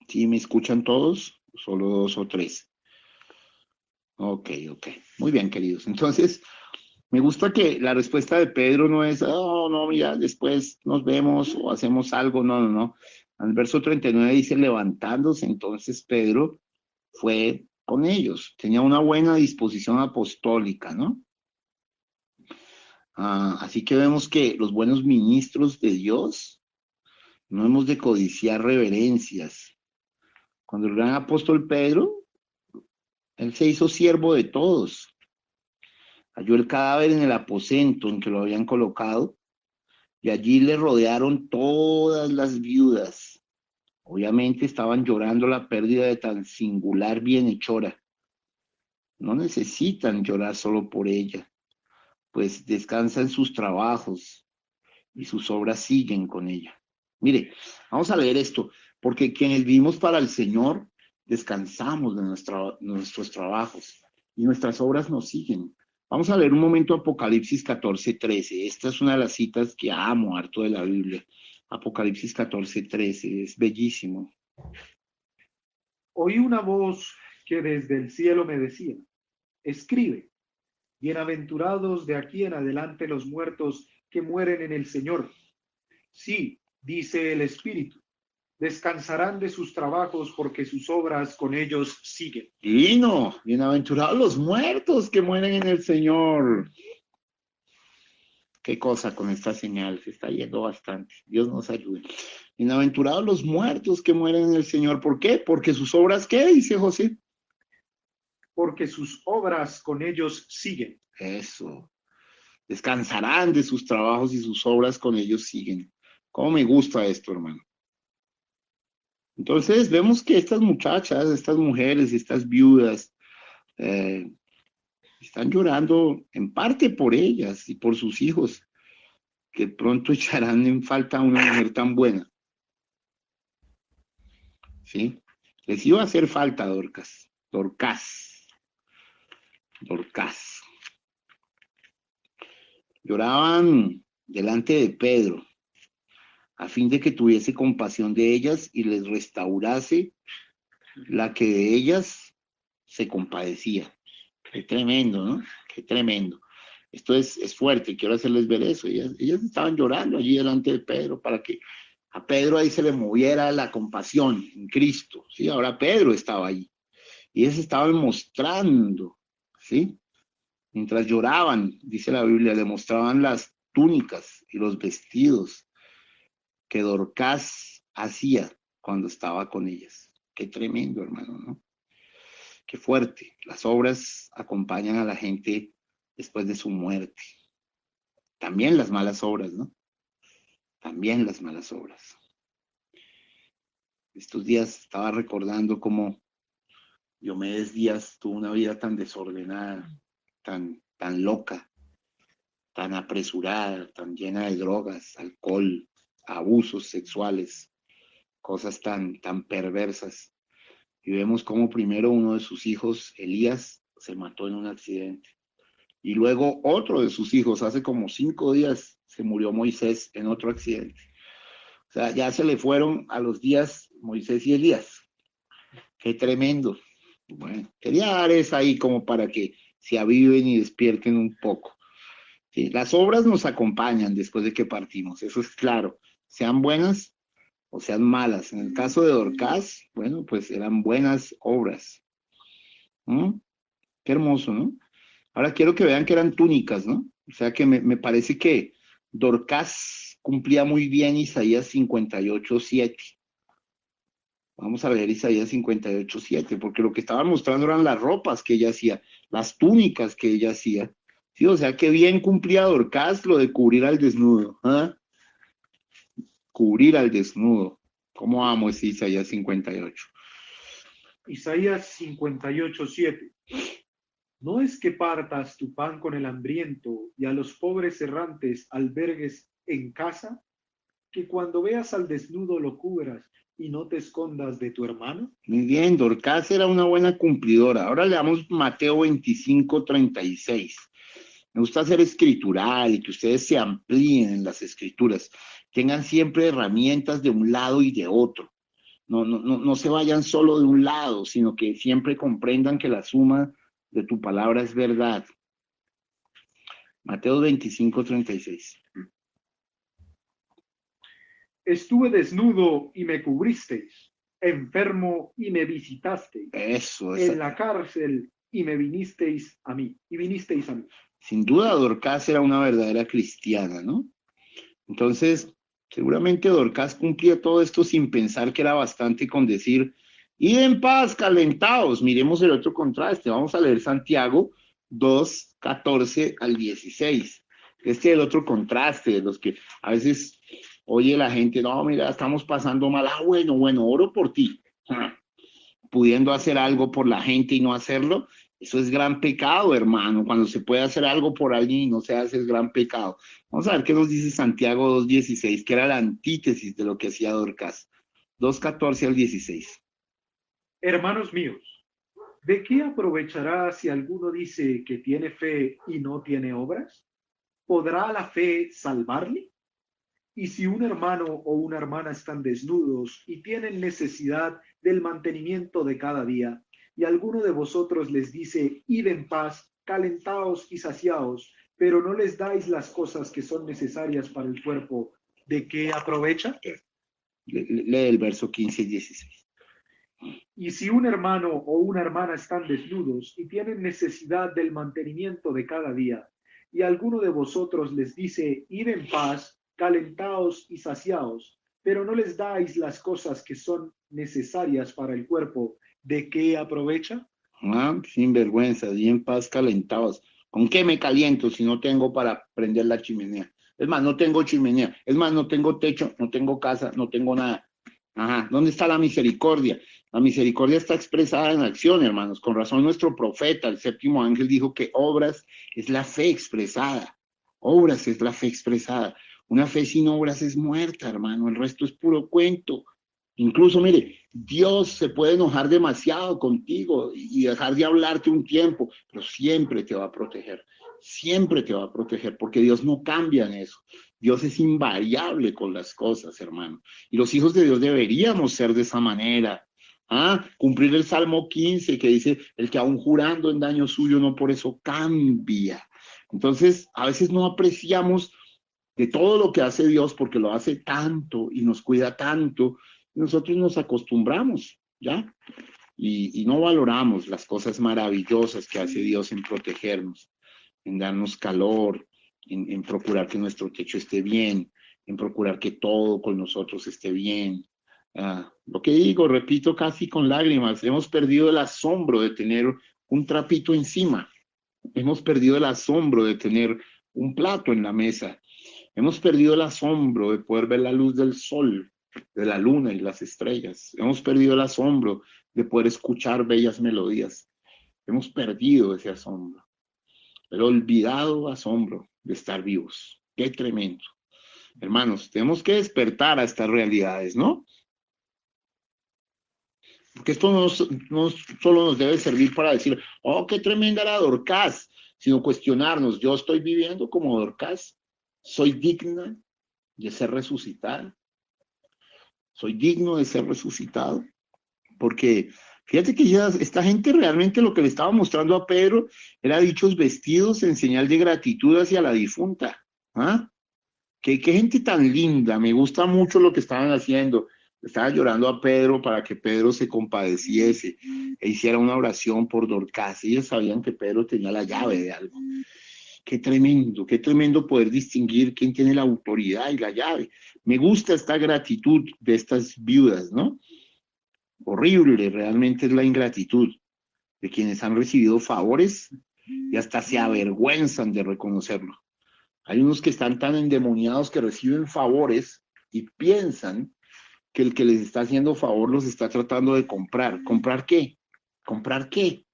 Speaker 2: ¿Sí me escuchan todos? Solo 2 o 3. Ok. Muy bien, queridos. Entonces, me gusta que la respuesta de Pedro no es, oh, no, mira, después nos vemos o hacemos algo. No. Al verso 39 dice, levantándose entonces Pedro fue con ellos. Tenía una buena disposición apostólica, ¿no? Así que vemos que los buenos ministros de Dios no hemos de codiciar reverencias. Cuando el gran apóstol Pedro, él se hizo siervo de todos. Halló el cadáver en el aposento en que lo habían colocado y allí le rodearon todas las viudas. Obviamente estaban llorando la pérdida de tan singular bienhechora. No necesitan llorar solo por ella, pues descansa en sus trabajos y sus obras siguen con ella. Mire, vamos a leer esto, porque quienes vivimos para el Señor descansamos de nuestros trabajos y nuestras obras nos siguen. Vamos a leer un momento Apocalipsis 14:13. Esta es una de las citas que amo harto de la Biblia. Apocalipsis 14:13, es bellísimo.
Speaker 1: Oí una voz que desde el cielo me decía, escribe, bienaventurados de aquí en adelante los muertos que mueren en el Señor. Sí, dice el Espíritu, descansarán de sus trabajos porque sus obras con ellos siguen.
Speaker 2: Divino, bienaventurados los muertos que mueren en el Señor. Qué cosa con esta señal, se está yendo bastante. Dios nos ayude. Bienaventurados los muertos que mueren en el Señor. ¿Por qué? Porque sus obras, ¿qué? Dice José.
Speaker 1: Porque sus obras con ellos siguen.
Speaker 2: Eso. Descansarán de sus trabajos y sus obras con ellos siguen. ¿Cómo me gusta esto, hermano? Entonces vemos que estas muchachas, estas mujeres, estas viudas, están llorando en parte por ellas y por sus hijos, que pronto echarán en falta a una mujer tan buena. ¿Sí? Les iba a hacer falta Dorcas. Lloraban delante de Pedro, a fin de que tuviese compasión de ellas y les restaurase la que de ellas se compadecía. Qué tremendo, ¿no? Qué tremendo. Esto es fuerte, quiero hacerles ver eso. Ellas estaban llorando allí delante de Pedro para que a Pedro ahí se le moviera la compasión en Cristo, ¿sí? Ahora Pedro estaba ahí y ellas estaban mostrando, ¿sí? Mientras lloraban, dice la Biblia, le mostraban las túnicas y los vestidos que Dorcas hacía cuando estaba con ellas. Qué tremendo, hermano, ¿no? Qué fuerte. Las obras acompañan a la gente después de su muerte. También las malas obras, ¿no? También las malas obras. Estos días estaba recordando cómo Diomedes Díaz tuvo una vida tan desordenada, tan loca, tan apresurada, tan llena de drogas, alcohol, abusos sexuales, cosas tan perversas. Y vemos cómo primero uno de sus hijos, Elías, se mató en un accidente. Y luego otro de sus hijos, hace como 5 días, se murió Moisés en otro accidente. O sea, ya se le fueron a los días Moisés y Elías. Qué tremendo. Bueno, quería dar esa ahí como para que se aviven y despierten un poco. Sí, las obras nos acompañan después de que partimos, eso es claro. Sean buenas o sean malas. En el caso de Dorcas, bueno, pues eran buenas obras. ¿Mm? Qué hermoso, ¿no? Ahora quiero que vean que eran túnicas, ¿no? O sea que me parece que Dorcas cumplía muy bien Isaías 58:7. Vamos a leer Isaías 58:7, porque lo que estaban mostrando eran las ropas que ella hacía, las túnicas que ella hacía. Sí, o sea que bien cumplía Dorcas lo de cubrir al desnudo. ¿Ah? Cubrir al desnudo. ¿Cómo amo ese Isaías 58?
Speaker 1: Isaías 58:7. No es que partas tu pan con el hambriento y a los pobres errantes albergues en casa, que cuando veas al desnudo lo cubras y no te escondas de tu hermano.
Speaker 2: Muy bien, Dorcas era una buena cumplidora. Ahora leamos Mateo 25:36. Me gusta ser escritural y que ustedes se amplíen en las escrituras. Tengan siempre herramientas de un lado y de otro. No se vayan solo de un lado, sino que siempre comprendan que la suma de tu palabra es verdad. Mateo 25:36.
Speaker 1: Estuve desnudo y me cubristeis, enfermo y me visitasteis,
Speaker 2: Eso,
Speaker 1: en la cárcel y vinisteis a mí.
Speaker 2: Sin duda, Dorcas era una verdadera cristiana, ¿no? Entonces, seguramente Dorcas cumplía todo esto sin pensar que era bastante con decir, id en paz, calentaos. Miremos el otro contraste. Vamos a leer Santiago 2:14 al 16. Este es el otro contraste de los que a veces oye la gente, no, mira, estamos pasando mal. Ah, bueno, oro por ti. Pudiendo hacer algo por la gente y no hacerlo, eso es gran pecado, hermano. Cuando se puede hacer algo por alguien y no se hace, es gran pecado. Vamos a ver qué nos dice Santiago 2:16, que era la antítesis de lo que hacía Dorcas. 2:14 al 16.
Speaker 1: Hermanos míos, ¿de qué aprovechará si alguno dice que tiene fe y no tiene obras? ¿Podrá la fe salvarle? Y si un hermano o una hermana están desnudos y tienen necesidad del mantenimiento de cada día, y alguno de vosotros les dice, id en paz, calentaos y saciaos, pero no les dais las cosas que son necesarias para el cuerpo, ¿de qué aprovecha?
Speaker 2: Lee el verso 15 y 16.
Speaker 1: Y si un hermano o una hermana están desnudos y tienen necesidad del mantenimiento de cada día, y alguno de vosotros les dice, id en paz, calentaos y saciaos, pero no les dais las cosas que son necesarias para el cuerpo, ¿de qué aprovecha?
Speaker 2: Sin vergüenza, y en paz calentados. ¿Con qué me caliento si no tengo para prender la chimenea? Es más, no tengo chimenea. Es más, no tengo techo, no tengo casa, no tengo nada. Ajá, ¿dónde está la misericordia? La misericordia está expresada en acción, hermanos. Con razón nuestro profeta, el séptimo ángel, dijo que obras es la fe expresada. Obras es la fe expresada. Una fe sin obras es muerta, hermano. El resto es puro cuento. Incluso, mire, Dios se puede enojar demasiado contigo y dejar de hablarte un tiempo, pero siempre te va a proteger. Siempre te va a proteger, porque Dios no cambia en eso. Dios es invariable con las cosas, hermano. Y los hijos de Dios deberíamos ser de esa manera. Cumplir el Salmo 15 que dice, el que aún jurando en daño suyo no por eso cambia. Entonces, a veces no apreciamos de todo lo que hace Dios porque lo hace tanto y nos cuida tanto. Nosotros nos acostumbramos, ¿ya? Y no valoramos las cosas maravillosas que hace Dios en protegernos, en darnos calor, en procurar que nuestro techo esté bien, en procurar que todo con nosotros esté bien. Lo que digo, repito casi con lágrimas, hemos perdido el asombro de tener un trapito encima, hemos perdido el asombro de tener un plato en la mesa, hemos perdido el asombro de poder ver la luz del sol, de la luna y las estrellas, hemos perdido el asombro de poder escuchar bellas melodías, hemos perdido ese asombro. El olvidado asombro de estar vivos. Qué tremendo. Hermanos, tenemos que despertar a estas realidades, ¿no? Porque esto no solo nos debe servir para decir, oh, qué tremenda la Dorcas, sino cuestionarnos, yo estoy viviendo como Dorcas, soy digna de ser resucitada, soy digno de ser resucitado, porque fíjate que ya esta gente realmente lo que le estaba mostrando a Pedro era dichos vestidos en señal de gratitud hacia la difunta. Qué gente tan linda, me gusta mucho lo que estaban haciendo. Estaban llorando a Pedro para que Pedro se compadeciese e hiciera una oración por Dorcas. Ellos sabían que Pedro tenía la llave de algo. Qué tremendo poder distinguir quién tiene la autoridad y la llave. Me gusta esta gratitud de estas viudas, ¿no? Horrible realmente es la ingratitud de quienes han recibido favores y hasta se avergüenzan de reconocerlo. Hay unos que están tan endemoniados que reciben favores y piensan que el que les está haciendo favor los está tratando de comprar. ¿Comprar qué? ¿Comprar qué?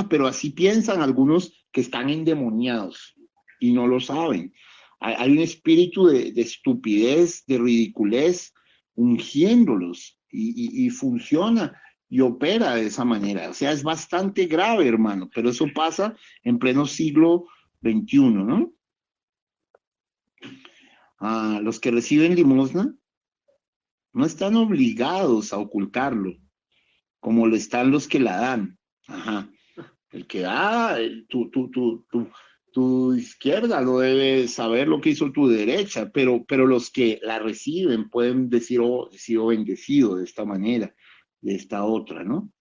Speaker 2: Pero así piensan algunos que están endemoniados y no lo saben. Hay un espíritu de estupidez, de ridiculez, ungiéndolos y funciona y opera de esa manera. O sea, es bastante grave, hermano, pero eso pasa en pleno siglo XXI, ¿no? Los que reciben limosna no están obligados a ocultarlo, como lo están los que la dan. El que da, tu izquierda no debe saber lo que hizo tu derecha, pero los que la reciben pueden decir, oh, he sido bendecido de esta manera, de esta otra, ¿no?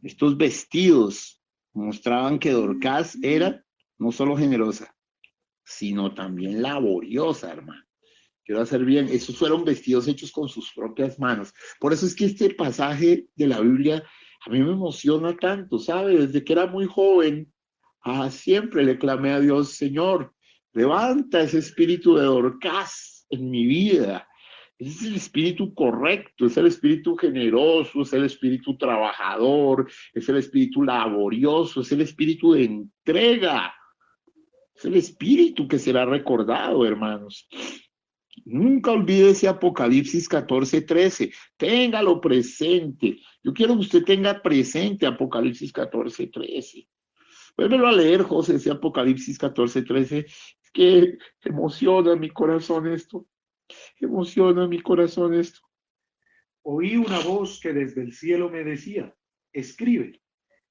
Speaker 2: Estos vestidos mostraban que Dorcas era no solo generosa, sino también laboriosa, hermano. Quiero hacer bien, esos fueron vestidos hechos con sus propias manos. Por eso es que este pasaje de la Biblia a mí me emociona tanto, ¿sabe? Desde que era muy joven, siempre le clamé a Dios, Señor, Levanta ese espíritu de Dorcas en mi vida. Ese es el espíritu correcto, es el espíritu generoso, es el espíritu trabajador, es el espíritu laborioso, es el espíritu de entrega. Es el espíritu que será recordado, hermanos. Nunca olvide ese Apocalipsis 14:13. Téngalo presente. Yo quiero que usted tenga presente Apocalipsis 14:13. Vuélvelo a leer, José, ese Apocalipsis 14:13. Es que emociona mi corazón esto. Emociona mi corazón esto.
Speaker 1: Oí una voz que desde el cielo me decía, escribe,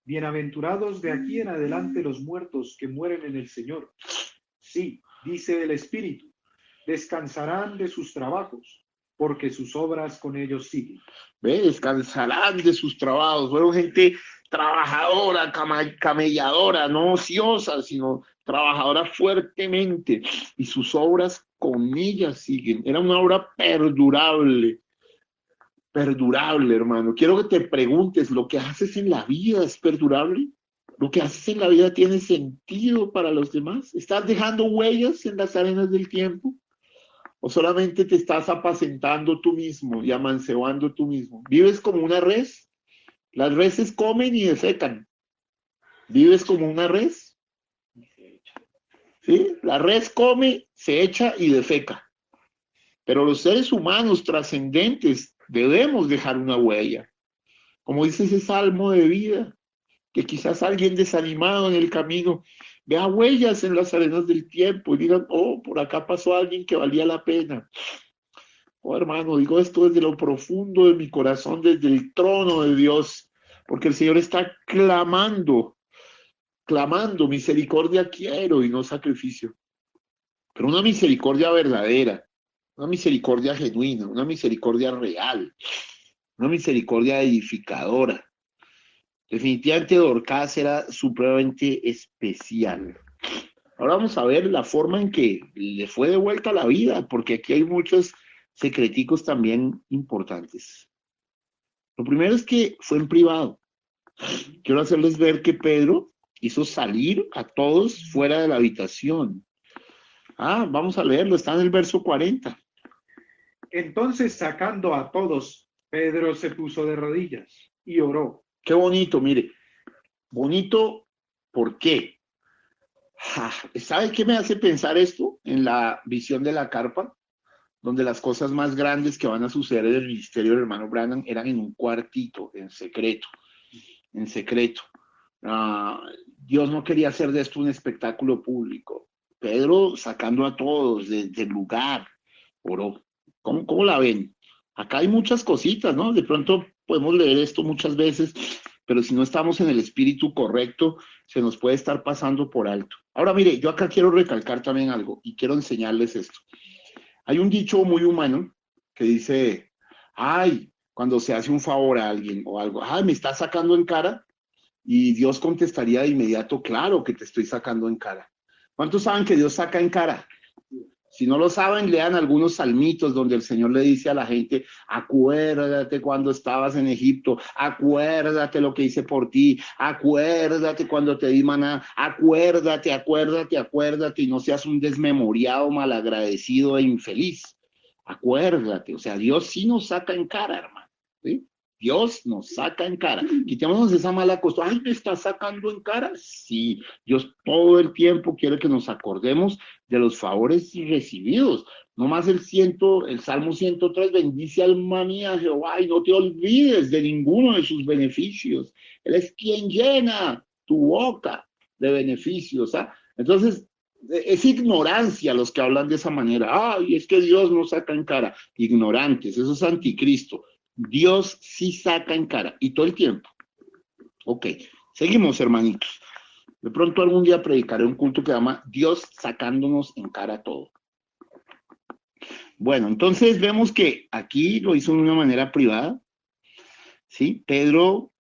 Speaker 1: bienaventurados de aquí en adelante los muertos que mueren en el Señor. Sí, dice el Espíritu, descansarán de sus trabajos, porque sus obras con ellos siguen.
Speaker 2: ¿Ve? Descansarán de sus trabajos. Fueron gente trabajadora, camelladora, no ociosa, sino trabajadora fuertemente. Y sus obras con ellas siguen. Era una obra perdurable. Perdurable, hermano. Quiero que te preguntes, ¿lo que haces en la vida es perdurable? ¿Lo que haces en la vida tiene sentido para los demás? ¿Estás dejando huellas en las arenas del tiempo? ¿O solamente te estás apacentando tú mismo y amancebando tú mismo? ¿Vives como una res? Las reses comen y defecan. ¿Vives como una res? ¿Sí? La res come, se echa y defeca. Pero los seres humanos trascendentes debemos dejar una huella. Como dice ese salmo de vida, que quizás alguien desanimado en el camino vea huellas en las arenas del tiempo y digan, oh, por acá pasó alguien que valía la pena. Oh, hermano, digo esto desde lo profundo de mi corazón, desde el trono de Dios, porque el Señor está clamando, misericordia quiero y no sacrificio, pero una misericordia verdadera, una misericordia genuina, una misericordia real, una misericordia edificadora. Definitivamente Dorcas era supremamente especial. Ahora vamos a ver la forma en que le fue devuelta la vida, porque aquí hay muchos secreticos también importantes. Lo primero es que fue en privado. Quiero hacerles ver que Pedro hizo salir a todos fuera de la habitación. Vamos a leerlo, está en el verso 40.
Speaker 1: Entonces, sacando a todos, Pedro se puso de rodillas y oró.
Speaker 2: Qué bonito, mire. Bonito, ¿por qué? ¿Sabe qué me hace pensar esto? En la visión de la carpa, donde las cosas más grandes que van a suceder en el ministerio del hermano Branham eran en un cuartito, en secreto, en secreto. Dios no quería hacer de esto un espectáculo público. Pedro sacando a todos del lugar, oró. ¿Cómo la ven? Acá hay muchas cositas, ¿no? De pronto podemos leer esto muchas veces, pero si no estamos en el espíritu correcto, se nos puede estar pasando por alto. Ahora, mire, yo acá quiero recalcar también algo y quiero enseñarles esto. Hay un dicho muy humano que dice, cuando se hace un favor a alguien o algo, me está sacando en cara, y Dios contestaría de inmediato, claro que te estoy sacando en cara. ¿Cuántos saben que Dios saca en cara? Si no lo saben, lean algunos salmitos donde el Señor le dice a la gente, acuérdate cuando estabas en Egipto, acuérdate lo que hice por ti, acuérdate cuando te di maná, acuérdate, y no seas un desmemoriado, malagradecido e infeliz. Acuérdate, o sea, Dios sí nos saca en cara, hermano, ¿sí? Dios nos saca en cara. Quitémonos esa mala costumbre. ¿Me está sacando en cara? Sí, Dios todo el tiempo quiere que nos acordemos de los favores recibidos. No más el Salmo 103, bendice alma mía Jehová y no te olvides de ninguno de sus beneficios. Él es quien llena tu boca de beneficios. Entonces, es ignorancia los que hablan de esa manera. Es que Dios nos saca en cara. Ignorantes, eso es anticristo. Dios sí saca en cara, y todo el tiempo. Ok, seguimos, hermanitos. De pronto algún día predicaré un culto que se llama Dios sacándonos en cara todo. Bueno, entonces vemos que aquí lo hizo de una manera privada. ¿Sí? Pedro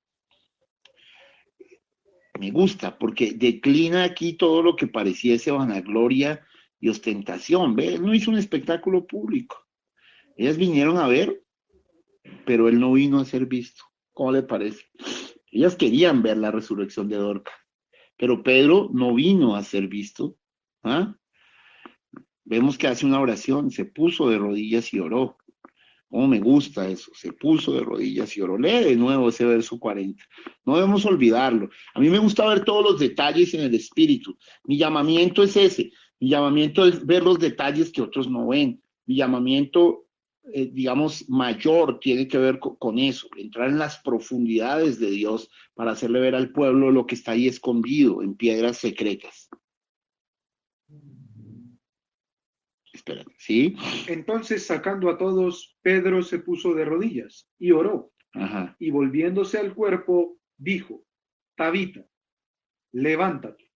Speaker 2: me gusta porque declina aquí todo lo que pareciese vanagloria y ostentación. ¿Ve? Él no hizo un espectáculo público. Ellas vinieron a ver, pero él no vino a ser visto. ¿Cómo le parece? Ellas querían ver la resurrección de Dorcas, pero Pedro no vino a ser visto. vemos que hace una oración, se puso de rodillas y oró. Oh, me gusta eso, se puso de rodillas y oró. Lee de nuevo ese verso 40. No debemos olvidarlo. A mí me gusta ver todos los detalles en el espíritu. Mi llamamiento es ese. Mi llamamiento es ver los detalles que otros no ven. Mi llamamiento, digamos, mayor tiene que ver con eso, entrar en las profundidades de Dios para hacerle ver al pueblo lo que está ahí escondido en piedras secretas. Espérate, ¿sí?
Speaker 1: Entonces, sacando a todos, Pedro se puso de rodillas y oró.
Speaker 2: Ajá.
Speaker 1: Y volviéndose al cuerpo, dijo, Tabita, levántate.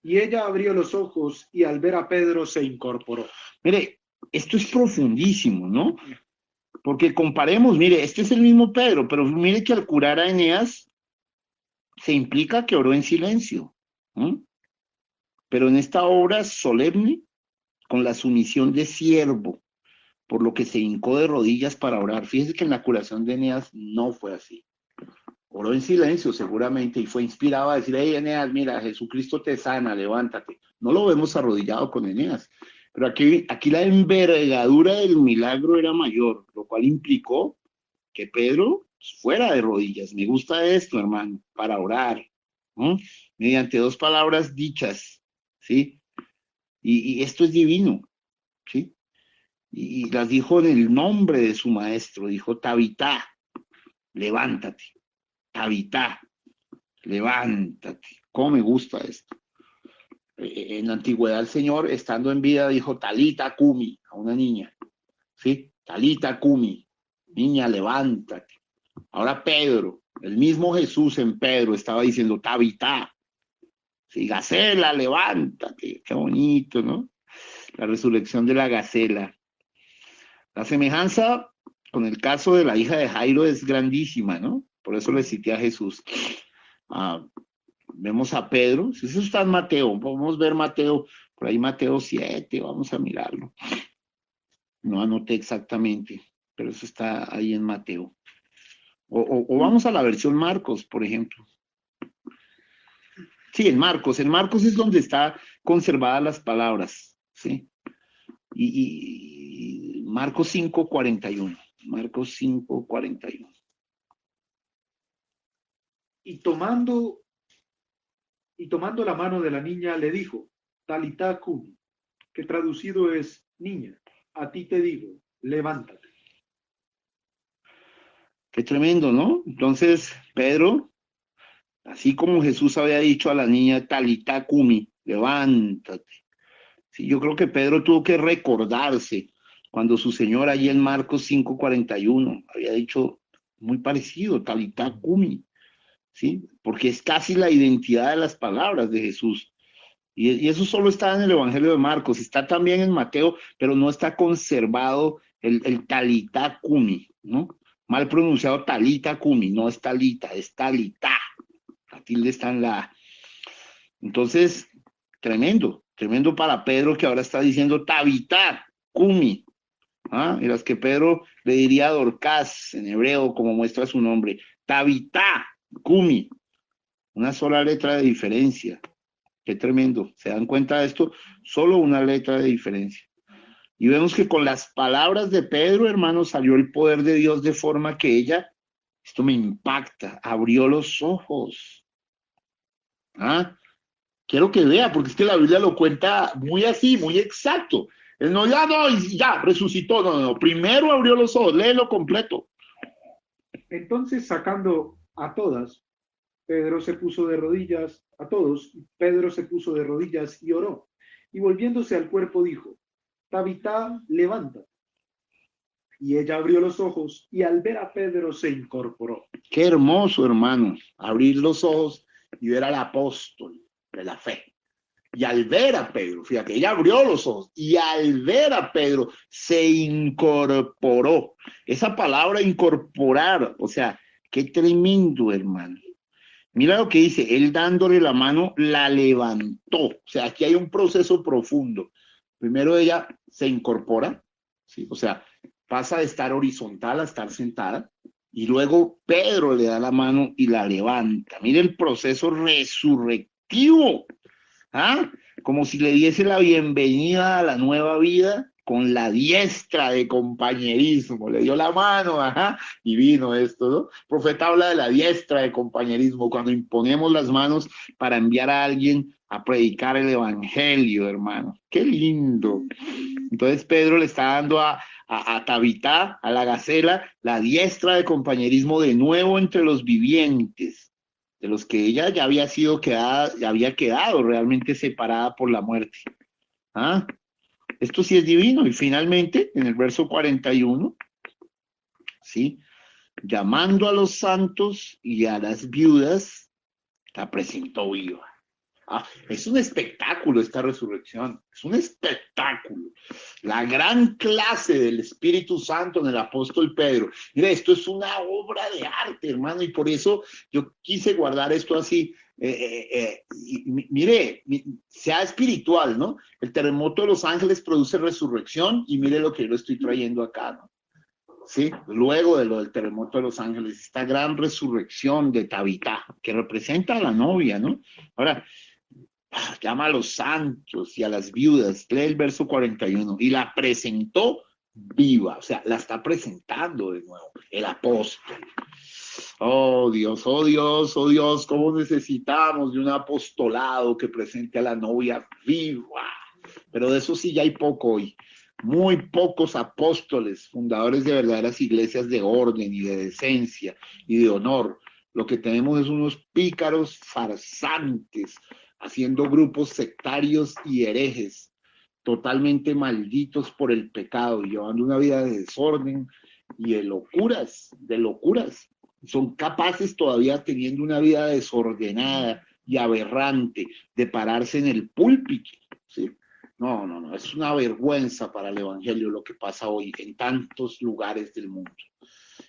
Speaker 1: Y ella abrió los ojos y al ver a Pedro se incorporó.
Speaker 2: Mire, esto es profundísimo, ¿no? Porque comparemos, mire, este es el mismo Pedro, pero mire que al curar a Eneas se implica que oró en silencio, ¿no? Pero en esta obra solemne, con la sumisión de siervo, por lo que se hincó de rodillas para orar. Fíjese que en la curación de Eneas no fue así. Oró en silencio seguramente y fue inspirado a decir, hey Eneas, mira, Jesucristo te sana, levántate. No lo vemos arrodillado con Eneas, pero aquí la envergadura del milagro era mayor, lo cual implicó que Pedro fuera de rodillas. Me gusta esto, hermano, para orar, ¿no? Mediante dos palabras dichas, ¿sí? Y esto es divino, ¿sí? Y las dijo en el nombre de su maestro, dijo, Tabitá, levántate, Tabitá, levántate. ¿Cómo me gusta esto? En la antigüedad el Señor, estando en vida, dijo, Talita Kumi, a una niña, ¿sí? Talita Kumi, niña, levántate. Ahora Pedro, el mismo Jesús en Pedro estaba diciendo, Tabitá, sí, Gacela, levántate. Qué bonito, ¿no? La resurrección de la Gacela. La semejanza con el caso de la hija de Jairo es grandísima, ¿no? Por eso le cité a Jesús. Vemos a Pedro, si eso está en Mateo, podemos ver Mateo, por ahí Mateo 7, vamos a mirarlo. No anoté exactamente, pero eso está ahí en Mateo. O vamos a la versión Marcos, por ejemplo. Sí, en Marcos es donde está conservadas las palabras, ¿sí? Y Marcos 5:41. Marcos 5:41.
Speaker 1: Y tomando la mano de la niña le dijo, Talitá Kumi, que traducido es, niña, a ti te digo, levántate.
Speaker 2: Qué tremendo, ¿no? Entonces, Pedro, así como Jesús había dicho a la niña Talitá Kumi, levántate. Sí, yo creo que Pedro tuvo que recordarse cuando su Señor allí en Marcos 5:41 había dicho muy parecido, Talitá Kumi, ¿sí? Porque es casi la identidad de las palabras de Jesús. Y eso solo está en el Evangelio de Marcos, está también en Mateo, pero no está conservado el Talitá Kumi, ¿no? Mal pronunciado Talita Kumi, no es Talita, es Talitá. La tilde está en la... Entonces, tremendo para Pedro que ahora está diciendo Tabitá Kumi. ¿Ah? Y las que Pedro le diría a Dorcas en hebreo, como muestra su nombre, Tabitá Kumi. Una sola letra de diferencia. Qué tremendo. ¿Se dan cuenta de esto? Solo una letra de diferencia. Y vemos que con las palabras de Pedro, hermano, salió el poder de Dios de forma que ella, esto me impacta, abrió los ojos. ¿Ah? Quiero que vea, porque es que la Biblia lo cuenta muy así, muy exacto. Él no, ya, resucitó. No. Primero abrió los ojos, léelo completo.
Speaker 1: Entonces, sacando a todas, Pedro se puso de rodillas, a todos, Pedro se puso de rodillas y oró. Y volviéndose al cuerpo dijo, Tabitá, levántate. Y ella abrió los ojos y al ver a Pedro se incorporó.
Speaker 2: Qué hermoso, hermano, abrir los ojos y ver al apóstol de la fe. Y al ver a Pedro, fíjate, ella abrió los ojos y al ver a Pedro se incorporó. Esa palabra incorporar, o sea, qué tremendo, hermano. Mira lo que dice, él dándole la mano la levantó. O sea, aquí hay un proceso profundo. Primero ella se incorpora, ¿sí? O sea, pasa de estar horizontal a estar sentada. Y luego Pedro le da la mano y la levanta. Mire el proceso resurrectivo. ¿Ah? Como si le diese la bienvenida a la nueva vida con la diestra de compañerismo. Le dio la mano, ajá, y vino esto, ¿no? El profeta habla de la diestra de compañerismo, cuando imponemos las manos para enviar a alguien a predicar el evangelio, hermano. Qué lindo. Entonces Pedro le está dando a Tabitá, a la gacela, la diestra de compañerismo de nuevo entre los vivientes, de los que ella ya había sido quedada, ya había quedado realmente separada por la muerte. ¿Ah? Esto sí es divino. Y finalmente, en el verso 41, ¿sí? Llamando a los santos y a las viudas, la presentó viva. Es un espectáculo esta resurrección, es un espectáculo. La gran clase del Espíritu Santo en el apóstol Pedro. Mire, esto es una obra de arte, hermano, y por eso yo quise guardar esto así. Mire, sea espiritual, ¿no? El terremoto de Los Ángeles produce resurrección y mire lo que yo le estoy trayendo acá, ¿no? Sí, luego de lo del terremoto de Los Ángeles, esta gran resurrección de Tabitá, que representa a la novia, ¿no? Ahora, llama a los santos y a las viudas, lee el verso 41, y la presentó viva, o sea, la está presentando de nuevo, el apóstol. Oh Dios, oh Dios, oh Dios, cómo necesitamos de un apostolado que presente a la novia viva. Pero de eso sí ya hay poco hoy. Muy pocos apóstoles, fundadores de verdaderas iglesias de orden y de decencia y de honor. Lo que tenemos es unos pícaros farsantes haciendo grupos sectarios y herejes, totalmente malditos por el pecado, llevando una vida de desorden y de locuras, de locuras. Son capaces todavía teniendo una vida desordenada y aberrante de pararse en el púlpito, ¿sí? No, no, no, es una vergüenza para el evangelio lo que pasa hoy en tantos lugares del mundo.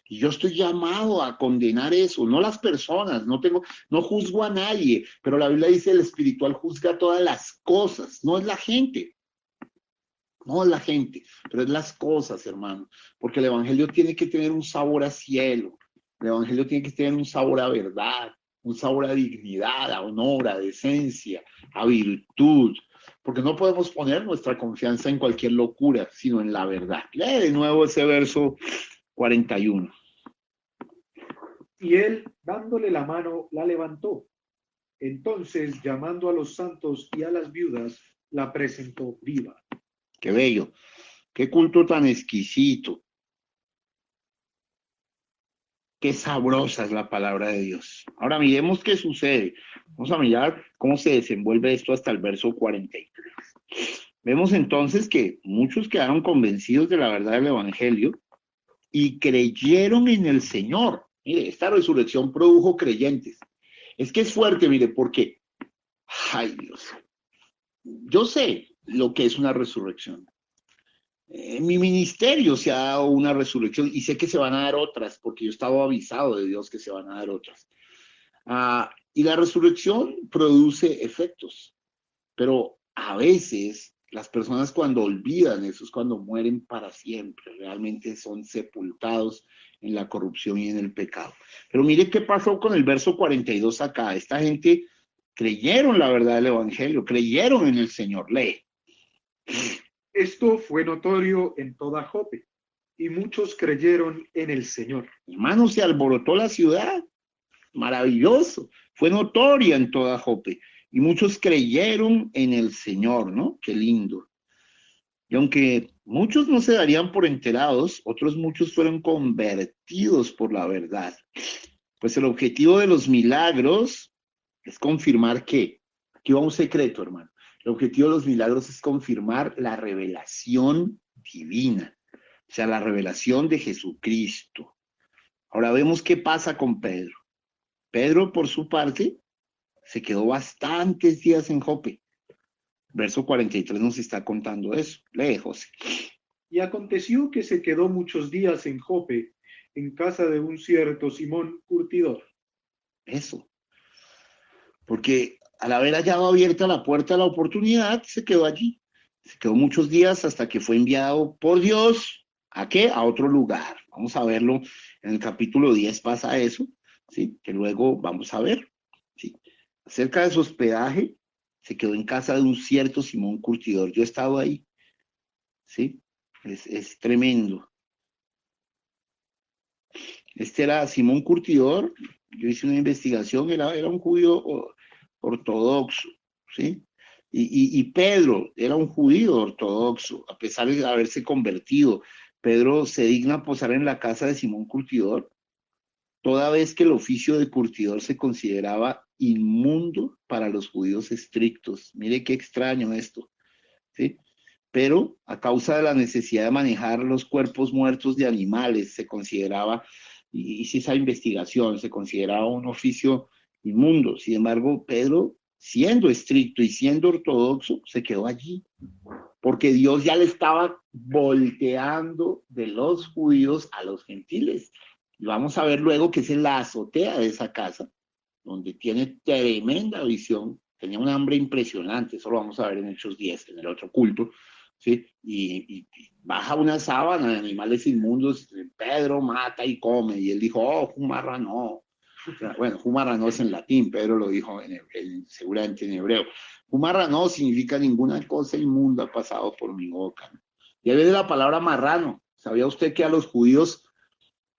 Speaker 2: Y yo estoy llamado a condenar eso, no las personas, no juzgo a nadie, pero la Biblia dice el espiritual juzga todas las cosas, no es la gente. No es la gente, pero es las cosas, hermano. Porque el evangelio tiene que tener un sabor a cielo. El evangelio tiene que tener un sabor a verdad, un sabor a dignidad, a honor, a decencia, a virtud. Porque no podemos poner nuestra confianza en cualquier locura, sino en la verdad. Lee de nuevo ese verso 41.
Speaker 1: Y él, dándole la mano, la levantó. Entonces, llamando a los santos y a las viudas, la presentó viva.
Speaker 2: Qué bello, qué culto tan exquisito, qué sabrosa es la palabra de Dios. Ahora miremos qué sucede. Vamos a mirar cómo se desenvuelve esto hasta el verso 43. Vemos entonces que muchos quedaron convencidos de la verdad del evangelio y creyeron en el Señor. Mire, esta resurrección produjo creyentes. Es que es fuerte, mire, porque, ay Dios, yo sé lo que es una resurrección. En mi ministerio se ha dado una resurrección y sé que se van a dar otras, porque yo estaba avisado de Dios que se van a dar otras. Y la resurrección produce efectos, pero a veces las personas cuando olvidan eso es cuando mueren para siempre, realmente son sepultados en la corrupción y en el pecado. Pero mire qué pasó con el verso 42 acá. Esta gente creyeron la verdad del evangelio, creyeron en el Señor. Lee.
Speaker 1: Esto fue notorio en toda Jope, y muchos creyeron en el Señor.
Speaker 2: Hermano, se alborotó la ciudad. Maravilloso. Fue notoria en toda Jope. Y muchos creyeron en el Señor, ¿no? Qué lindo. Y aunque muchos no se darían por enterados, otros muchos fueron convertidos por la verdad. Pues el objetivo de los milagros es confirmar que, aquí va un secreto, hermano. El objetivo de los milagros es confirmar la revelación divina, o sea, la revelación de Jesucristo. Ahora vemos qué pasa con Pedro. Pedro, por su parte, se quedó bastantes días en Jope. Verso 43 nos está contando eso. Lee, José.
Speaker 1: Y aconteció que se quedó muchos días en Jope, en casa de un cierto Simón curtidor.
Speaker 2: Eso. Porque al haber hallado abierta la puerta a la oportunidad, se quedó allí. Se quedó muchos días hasta que fue enviado por Dios. ¿A qué? A otro lugar. Vamos a verlo en el capítulo 10 pasa eso, ¿sí? Que luego vamos a ver, ¿sí? Acerca de su hospedaje, se quedó en casa de un cierto Simón Curtidor. Yo he estado ahí, ¿sí? Es tremendo. Este era Simón Curtidor, yo hice una investigación, era un judío ortodoxo, ¿sí? Y Pedro era un judío ortodoxo, a pesar de haberse convertido. Pedro se digna posar en la casa de Simón Curtidor, toda vez que el oficio de curtidor se consideraba inmundo para los judíos estrictos. Mire qué extraño esto, ¿sí? Pero a causa de la necesidad de manejar los cuerpos muertos de animales, se consideraba, y hice esa investigación, se consideraba un oficio inmundo. Sin embargo, Pedro, siendo estricto y siendo ortodoxo, se quedó allí, porque Dios ya le estaba volteando de los judíos a los gentiles. Y vamos a ver luego que es en la azotea de esa casa, donde tiene tremenda visión, tenía un hambre impresionante, eso lo vamos a ver en Hechos 10, en el otro culto, ¿sí? Y baja una sábana de animales inmundos, Pedro mata y come, y él dijo, oh, jumarra no. O sea, bueno, jumarra no es en latín, Pedro lo dijo seguramente en hebreo. Jumarra no significa ninguna cosa inmunda ha pasado por mi boca. Y ahí viene la palabra marrano. ¿Sabía usted que a los judíos,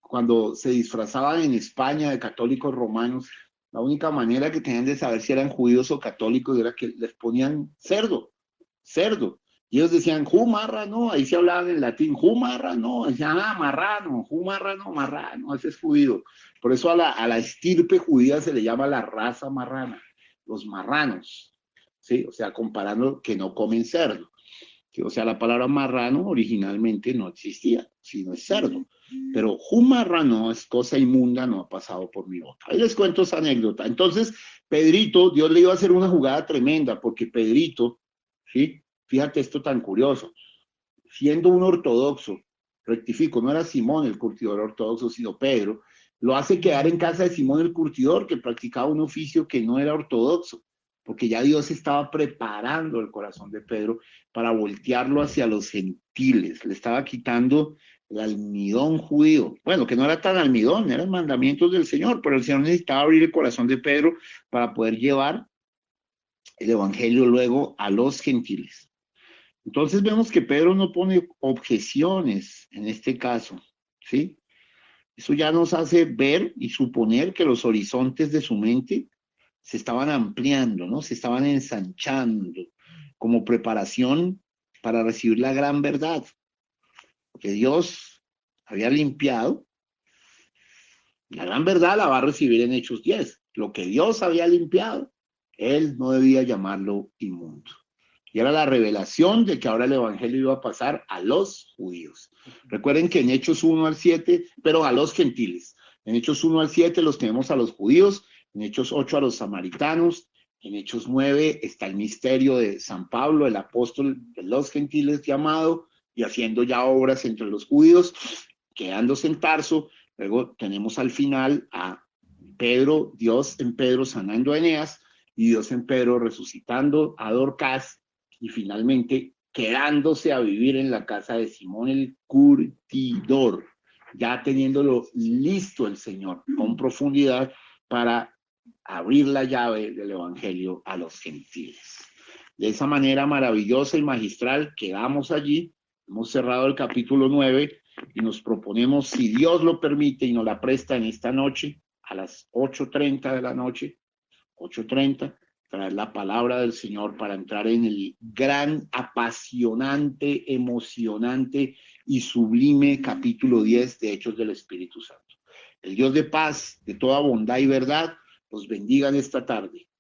Speaker 2: cuando se disfrazaban en España de católicos romanos, la única manera que tenían de saber si eran judíos o católicos era que les ponían cerdo, cerdo? Y ellos decían, no, ahí se hablaban en latín, no, decían, marrano, marrano, ese es judío. Por eso a la estirpe judía se le llama la raza marrana, los marranos, ¿sí? O sea, comparando que no comen cerdo. O sea, la palabra marrano originalmente no existía, sino es cerdo. Pero jumarrano es cosa inmunda, no ha pasado por mi boca. Ahí les cuento esa anécdota. Entonces, Pedrito, Dios le iba a hacer una jugada tremenda, porque Pedrito, ¿sí? Fíjate esto tan curioso, siendo un ortodoxo, rectifico, no era Simón el curtidor ortodoxo, sino Pedro, lo hace quedar en casa de Simón el curtidor, que practicaba un oficio que no era ortodoxo, porque ya Dios estaba preparando el corazón de Pedro para voltearlo hacia los gentiles, le estaba quitando el almidón judío, bueno, que no era tan almidón, eran mandamientos del Señor, pero el Señor necesitaba abrir el corazón de Pedro para poder llevar el evangelio luego a los gentiles. Entonces vemos que Pedro no pone objeciones en este caso, ¿sí? Eso ya nos hace ver y suponer que los horizontes de su mente se estaban ampliando, ¿no? Se estaban ensanchando como preparación para recibir la gran verdad que Dios había limpiado. La gran verdad la va a recibir en Hechos 10. Lo que Dios había limpiado, él no debía llamarlo inmundo. Y era la revelación de que ahora el evangelio iba a pasar a los judíos. Recuerden que en Hechos 1 al 7, pero a los gentiles. En Hechos 1 al 7 los tenemos a los judíos, en Hechos 8 a los samaritanos, en Hechos 9 está el misterio de San Pablo, el apóstol de los gentiles llamado y haciendo ya obras entre los judíos, quedándose en Tarso. Luego tenemos al final a Pedro, Dios en Pedro sanando a Eneas y Dios en Pedro resucitando a Dorcas y finalmente quedándose a vivir en la casa de Simón el curtidor, ya teniéndolo listo el Señor con profundidad para abrir la llave del evangelio a los gentiles. De esa manera maravillosa y magistral quedamos allí, hemos cerrado el capítulo 9 y nos proponemos, si Dios lo permite y nos la presta en esta noche, a las 8:30 de la noche, 8:30, traer la palabra del Señor para entrar en el gran, apasionante, emocionante y sublime capítulo 10 de Hechos del Espíritu Santo. El Dios de paz, de toda bondad y verdad, los bendiga en esta tarde.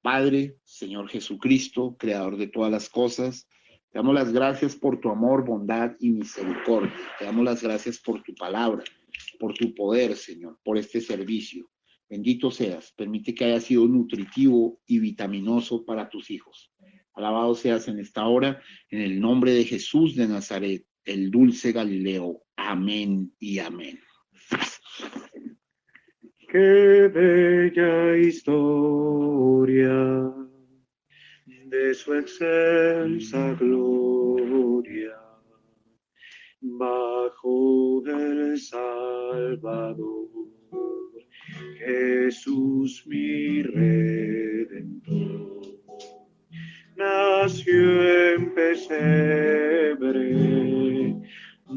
Speaker 2: Padre, Señor Jesucristo, Creador de todas las cosas, te damos las gracias por tu amor, bondad y misericordia. Te damos las gracias por tu palabra, por tu poder, Señor, por este servicio. Bendito seas, permite que haya sido nutritivo y vitaminoso para tus hijos. Alabado seas en esta hora, en el nombre de Jesús de Nazaret, el dulce Galileo. Amén y amén.
Speaker 1: Qué bella historia de su excelsa gloria, bajo el Salvador, Jesús mi Redentor. nació en pesebre,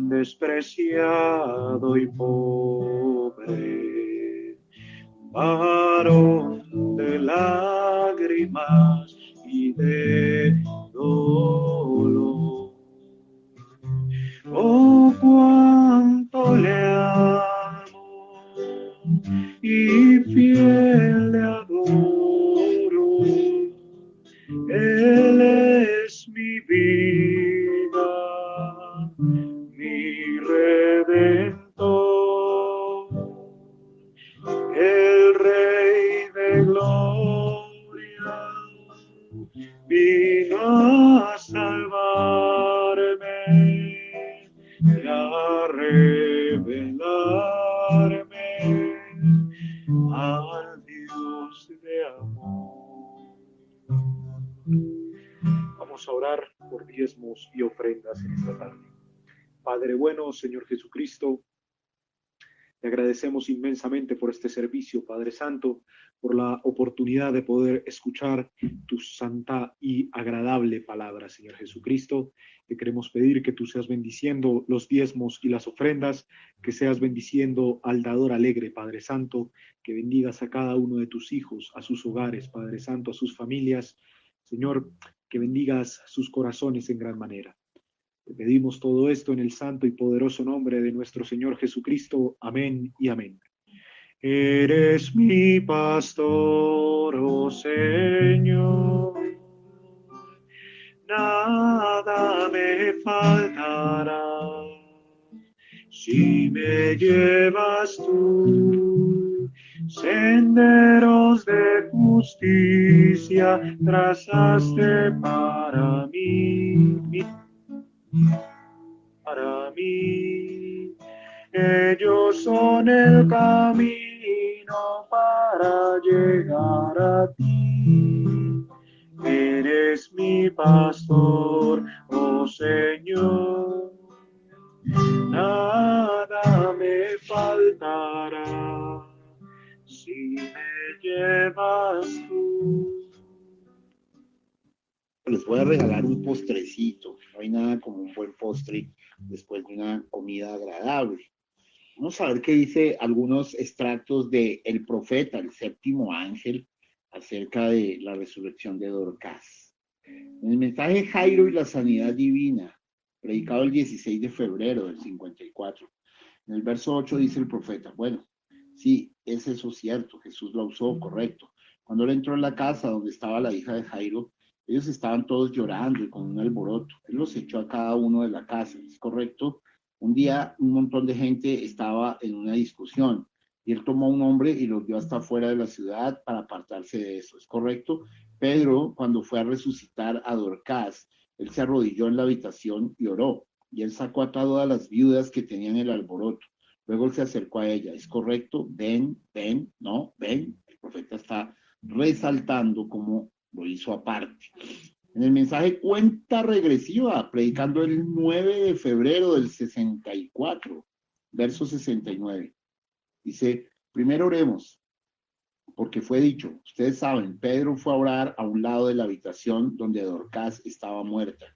Speaker 1: despreciado y pobre, varón de lágrimas y de dolor. Oh, cuánto le amo y fiel le adoro. Él es mi vida, mi redentor, el Rey de gloria vino a salvarme y a revelarme al Dios de amor. Vamos a orar por diezmos y ofrendas en esta tarde. Padre bueno, Señor Jesucristo, te agradecemos inmensamente por este servicio, Padre Santo, por la oportunidad de poder escuchar tu santa y agradable palabra, Señor Jesucristo. Te queremos pedir que tú seas bendiciendo los diezmos y las ofrendas, que seas bendiciendo al dador alegre, Padre Santo, que bendigas a cada uno de tus hijos, a sus hogares, Padre Santo, a sus familias. Señor, que bendigas sus corazones en gran manera. Te pedimos todo esto en el santo y poderoso nombre de nuestro Señor Jesucristo. Amén y amén. Eres mi pastor, oh Señor, nada me faltará. Si me llevas tú, senderos de justicia trazaste para mí. Para mí, ellos son el camino para llegar a ti. Eres mi pastor, oh Señor, nada me faltará si me llevas tú.
Speaker 2: Les voy a regalar un postrecito. No hay nada como un buen postre después de una comida agradable. Vamos a ver qué dice algunos extractos de El Profeta, el séptimo ángel, acerca de la resurrección de Dorcas. En el mensaje Jairo y la sanidad divina, predicado el 16 de febrero del 54, en el verso 8 dice el profeta, bueno, sí, es eso cierto, Jesús lo usó, correcto. Cuando él entró en la casa donde estaba la hija de Jairo, ellos estaban todos llorando y con un alboroto. Él los echó a cada uno de la casa, ¿es correcto? Un día un montón de gente estaba en una discusión y él tomó a un hombre y lo dio hasta afuera de la ciudad para apartarse de eso, ¿es correcto? Pedro, cuando fue a resucitar a Dorcas, él se arrodilló en la habitación y oró. Y él sacó a todas las viudas que tenían el alboroto. Luego él se acercó a ella. ¿Es correcto? Ven, ven, no, ven. El profeta está resaltando como lo hizo aparte. En el mensaje Cuenta Regresiva, predicando el 9 de febrero del 64, verso 69. Dice, primero oremos, porque fue dicho, ustedes saben, Pedro fue a orar a un lado de la habitación donde Dorcas estaba muerta.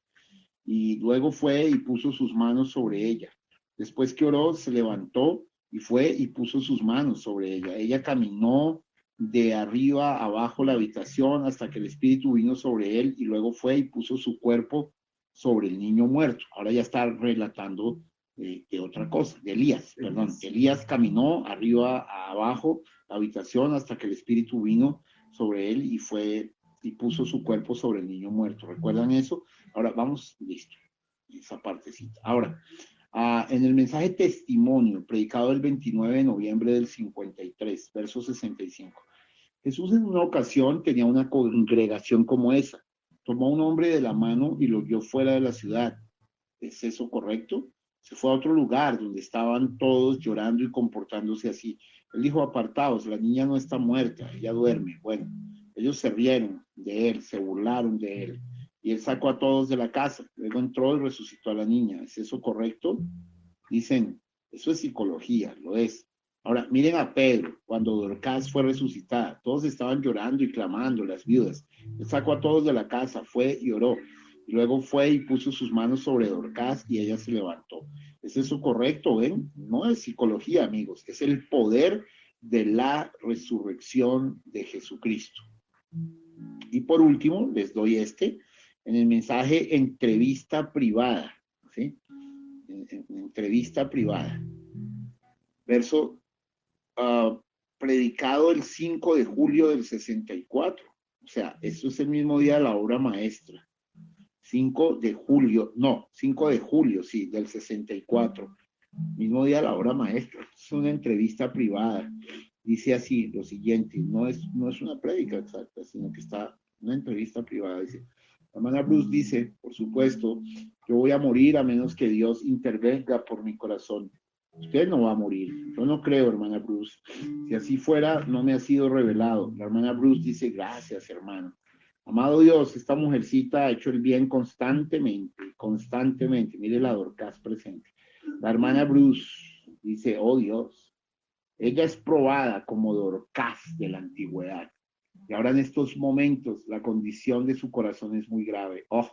Speaker 2: Y luego fue y puso sus manos sobre ella. Después que oró, se levantó y fue y puso sus manos sobre ella. Ella caminó de arriba a abajo la habitación hasta que el espíritu vino sobre él y luego fue y puso su cuerpo sobre el niño muerto. Ahora ya está relatando de otra cosa, de Elías, perdón. Elías caminó arriba a abajo la habitación hasta que el espíritu vino sobre él y fue y puso su cuerpo sobre el niño muerto. ¿Recuerdan eso? Ahora vamos, listo, esa partecita. Ahora, en el mensaje Testimonio, predicado el 29 de noviembre del 53, verso 65. Jesús en una ocasión tenía una congregación como esa. Tomó a un hombre de la mano y lo guió fuera de la ciudad. ¿Es eso correcto? Se fue a otro lugar donde estaban todos llorando y comportándose así. Él dijo, apartaos, la niña no está muerta, ella duerme. Bueno, ellos se rieron de él, se burlaron de él. Y él sacó a todos de la casa. Luego entró y resucitó a la niña. ¿Es eso correcto? Dicen, eso es psicología, lo es. Ahora, miren a Pedro, cuando Dorcas fue resucitada. Todos estaban llorando y clamando, las viudas. Él sacó a todos de la casa, fue y oró. Y luego fue y puso sus manos sobre Dorcas y ella se levantó. ¿Es eso correcto? ¿Ven? No es psicología, amigos. Es el poder de la resurrección de Jesucristo. Y por último, les doy en el mensaje entrevista privada. ¿Sí? En entrevista privada. Verso predicado el 5 de julio del 64. O sea, eso es el mismo día de la obra maestra. 5 de julio, sí, del 64. Mismo día de la obra maestra. Es una entrevista privada. Dice así lo siguiente, no es una prédica exacta, sino que está una entrevista privada. Dice, la hermana Bruce dice, por supuesto, yo voy a morir a menos que Dios intervenga por mi corazón. Usted no va a morir. Yo no creo, hermana Bruce. Si así fuera, no me ha sido revelado. La hermana Bruce dice, gracias, hermano. Amado Dios, esta mujercita ha hecho el bien constantemente, constantemente. Mire la Dorcas presente. La hermana Bruce dice, oh Dios, ella es probada como Dorcas de la antigüedad. Y ahora en estos momentos la condición de su corazón es muy grave. Oh,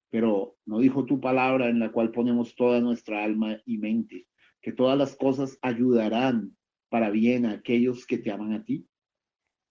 Speaker 2: pero no dijo tu palabra en la cual ponemos toda nuestra alma y mente, que todas las cosas ayudarán para bien a aquellos que te aman a ti.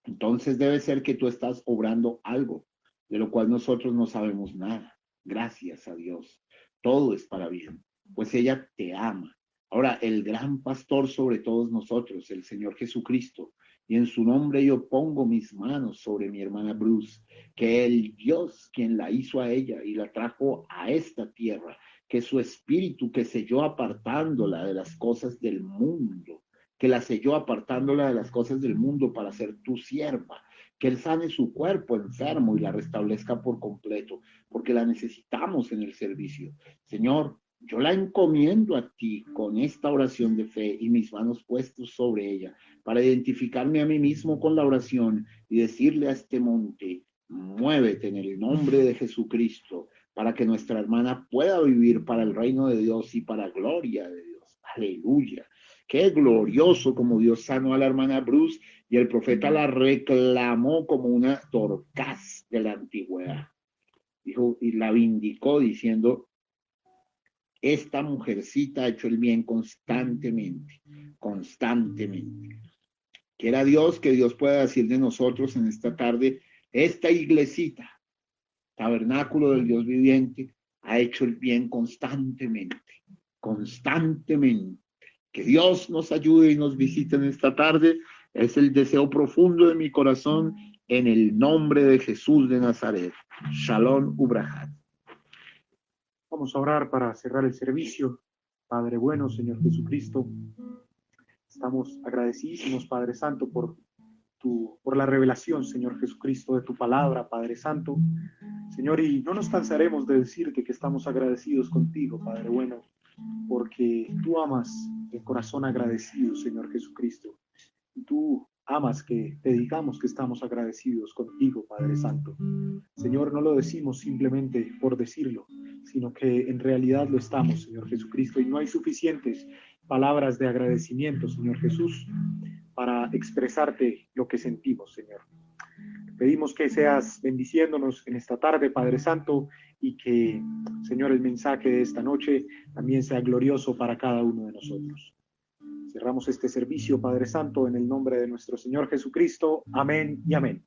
Speaker 2: Entonces debe ser que tú estás obrando algo, de lo cual nosotros no sabemos nada. Gracias a Dios. Todo es para bien, pues ella te ama. Ahora, el gran pastor sobre todos nosotros, el Señor Jesucristo, y en su nombre yo pongo mis manos sobre mi hermana Bruce, que el Dios quien la hizo a ella y la trajo a esta tierra, que su espíritu que selló apartándola de las cosas del mundo, que la selló apartándola de las cosas del mundo para ser tu sierva, que Él sane su cuerpo enfermo y la restablezca por completo, porque la necesitamos en el servicio. Señor, yo la encomiendo a ti con esta oración de fe y mis manos puestos sobre ella, para identificarme a mí mismo con la oración y decirle a este monte, muévete en el nombre de Jesucristo, para que nuestra hermana pueda vivir para el reino de Dios y para gloria de Dios. Aleluya. Qué glorioso como Dios sanó a la hermana Bruce y el profeta la reclamó como una Dorcas de la antigüedad. Dijo, y la vindicó diciendo, esta mujercita ha hecho el bien constantemente, constantemente. Quiera Dios que Dios pueda decir de nosotros en esta tarde, esta iglesita, tabernáculo del Dios viviente, ha hecho el bien constantemente, constantemente. Que Dios nos ayude y nos visite en esta tarde. Es el deseo profundo de mi corazón en el nombre de Jesús de Nazaret. Shalom Ubrahat.
Speaker 1: Vamos a orar para cerrar el servicio. Padre bueno, Señor Jesucristo, estamos agradecidísimos, Padre Santo, por la revelación, Señor Jesucristo, de tu palabra, Padre Santo. Señor, y no nos cansaremos de decirte que estamos agradecidos contigo, Padre bueno, porque tú amas el corazón agradecido, Señor Jesucristo. Y tú amas que te digamos que estamos agradecidos contigo, Padre Santo. Señor, no lo decimos simplemente por decirlo, sino que en realidad lo estamos, Señor Jesucristo, y no hay suficientes palabras de agradecimiento, Señor Jesús, para expresarte lo que sentimos, Señor. Pedimos que seas bendiciéndonos en esta tarde, Padre Santo, y que, Señor, el mensaje de esta noche también sea glorioso para cada uno de nosotros. Cerramos este servicio, Padre Santo, en el nombre de nuestro Señor Jesucristo. Amén y amén.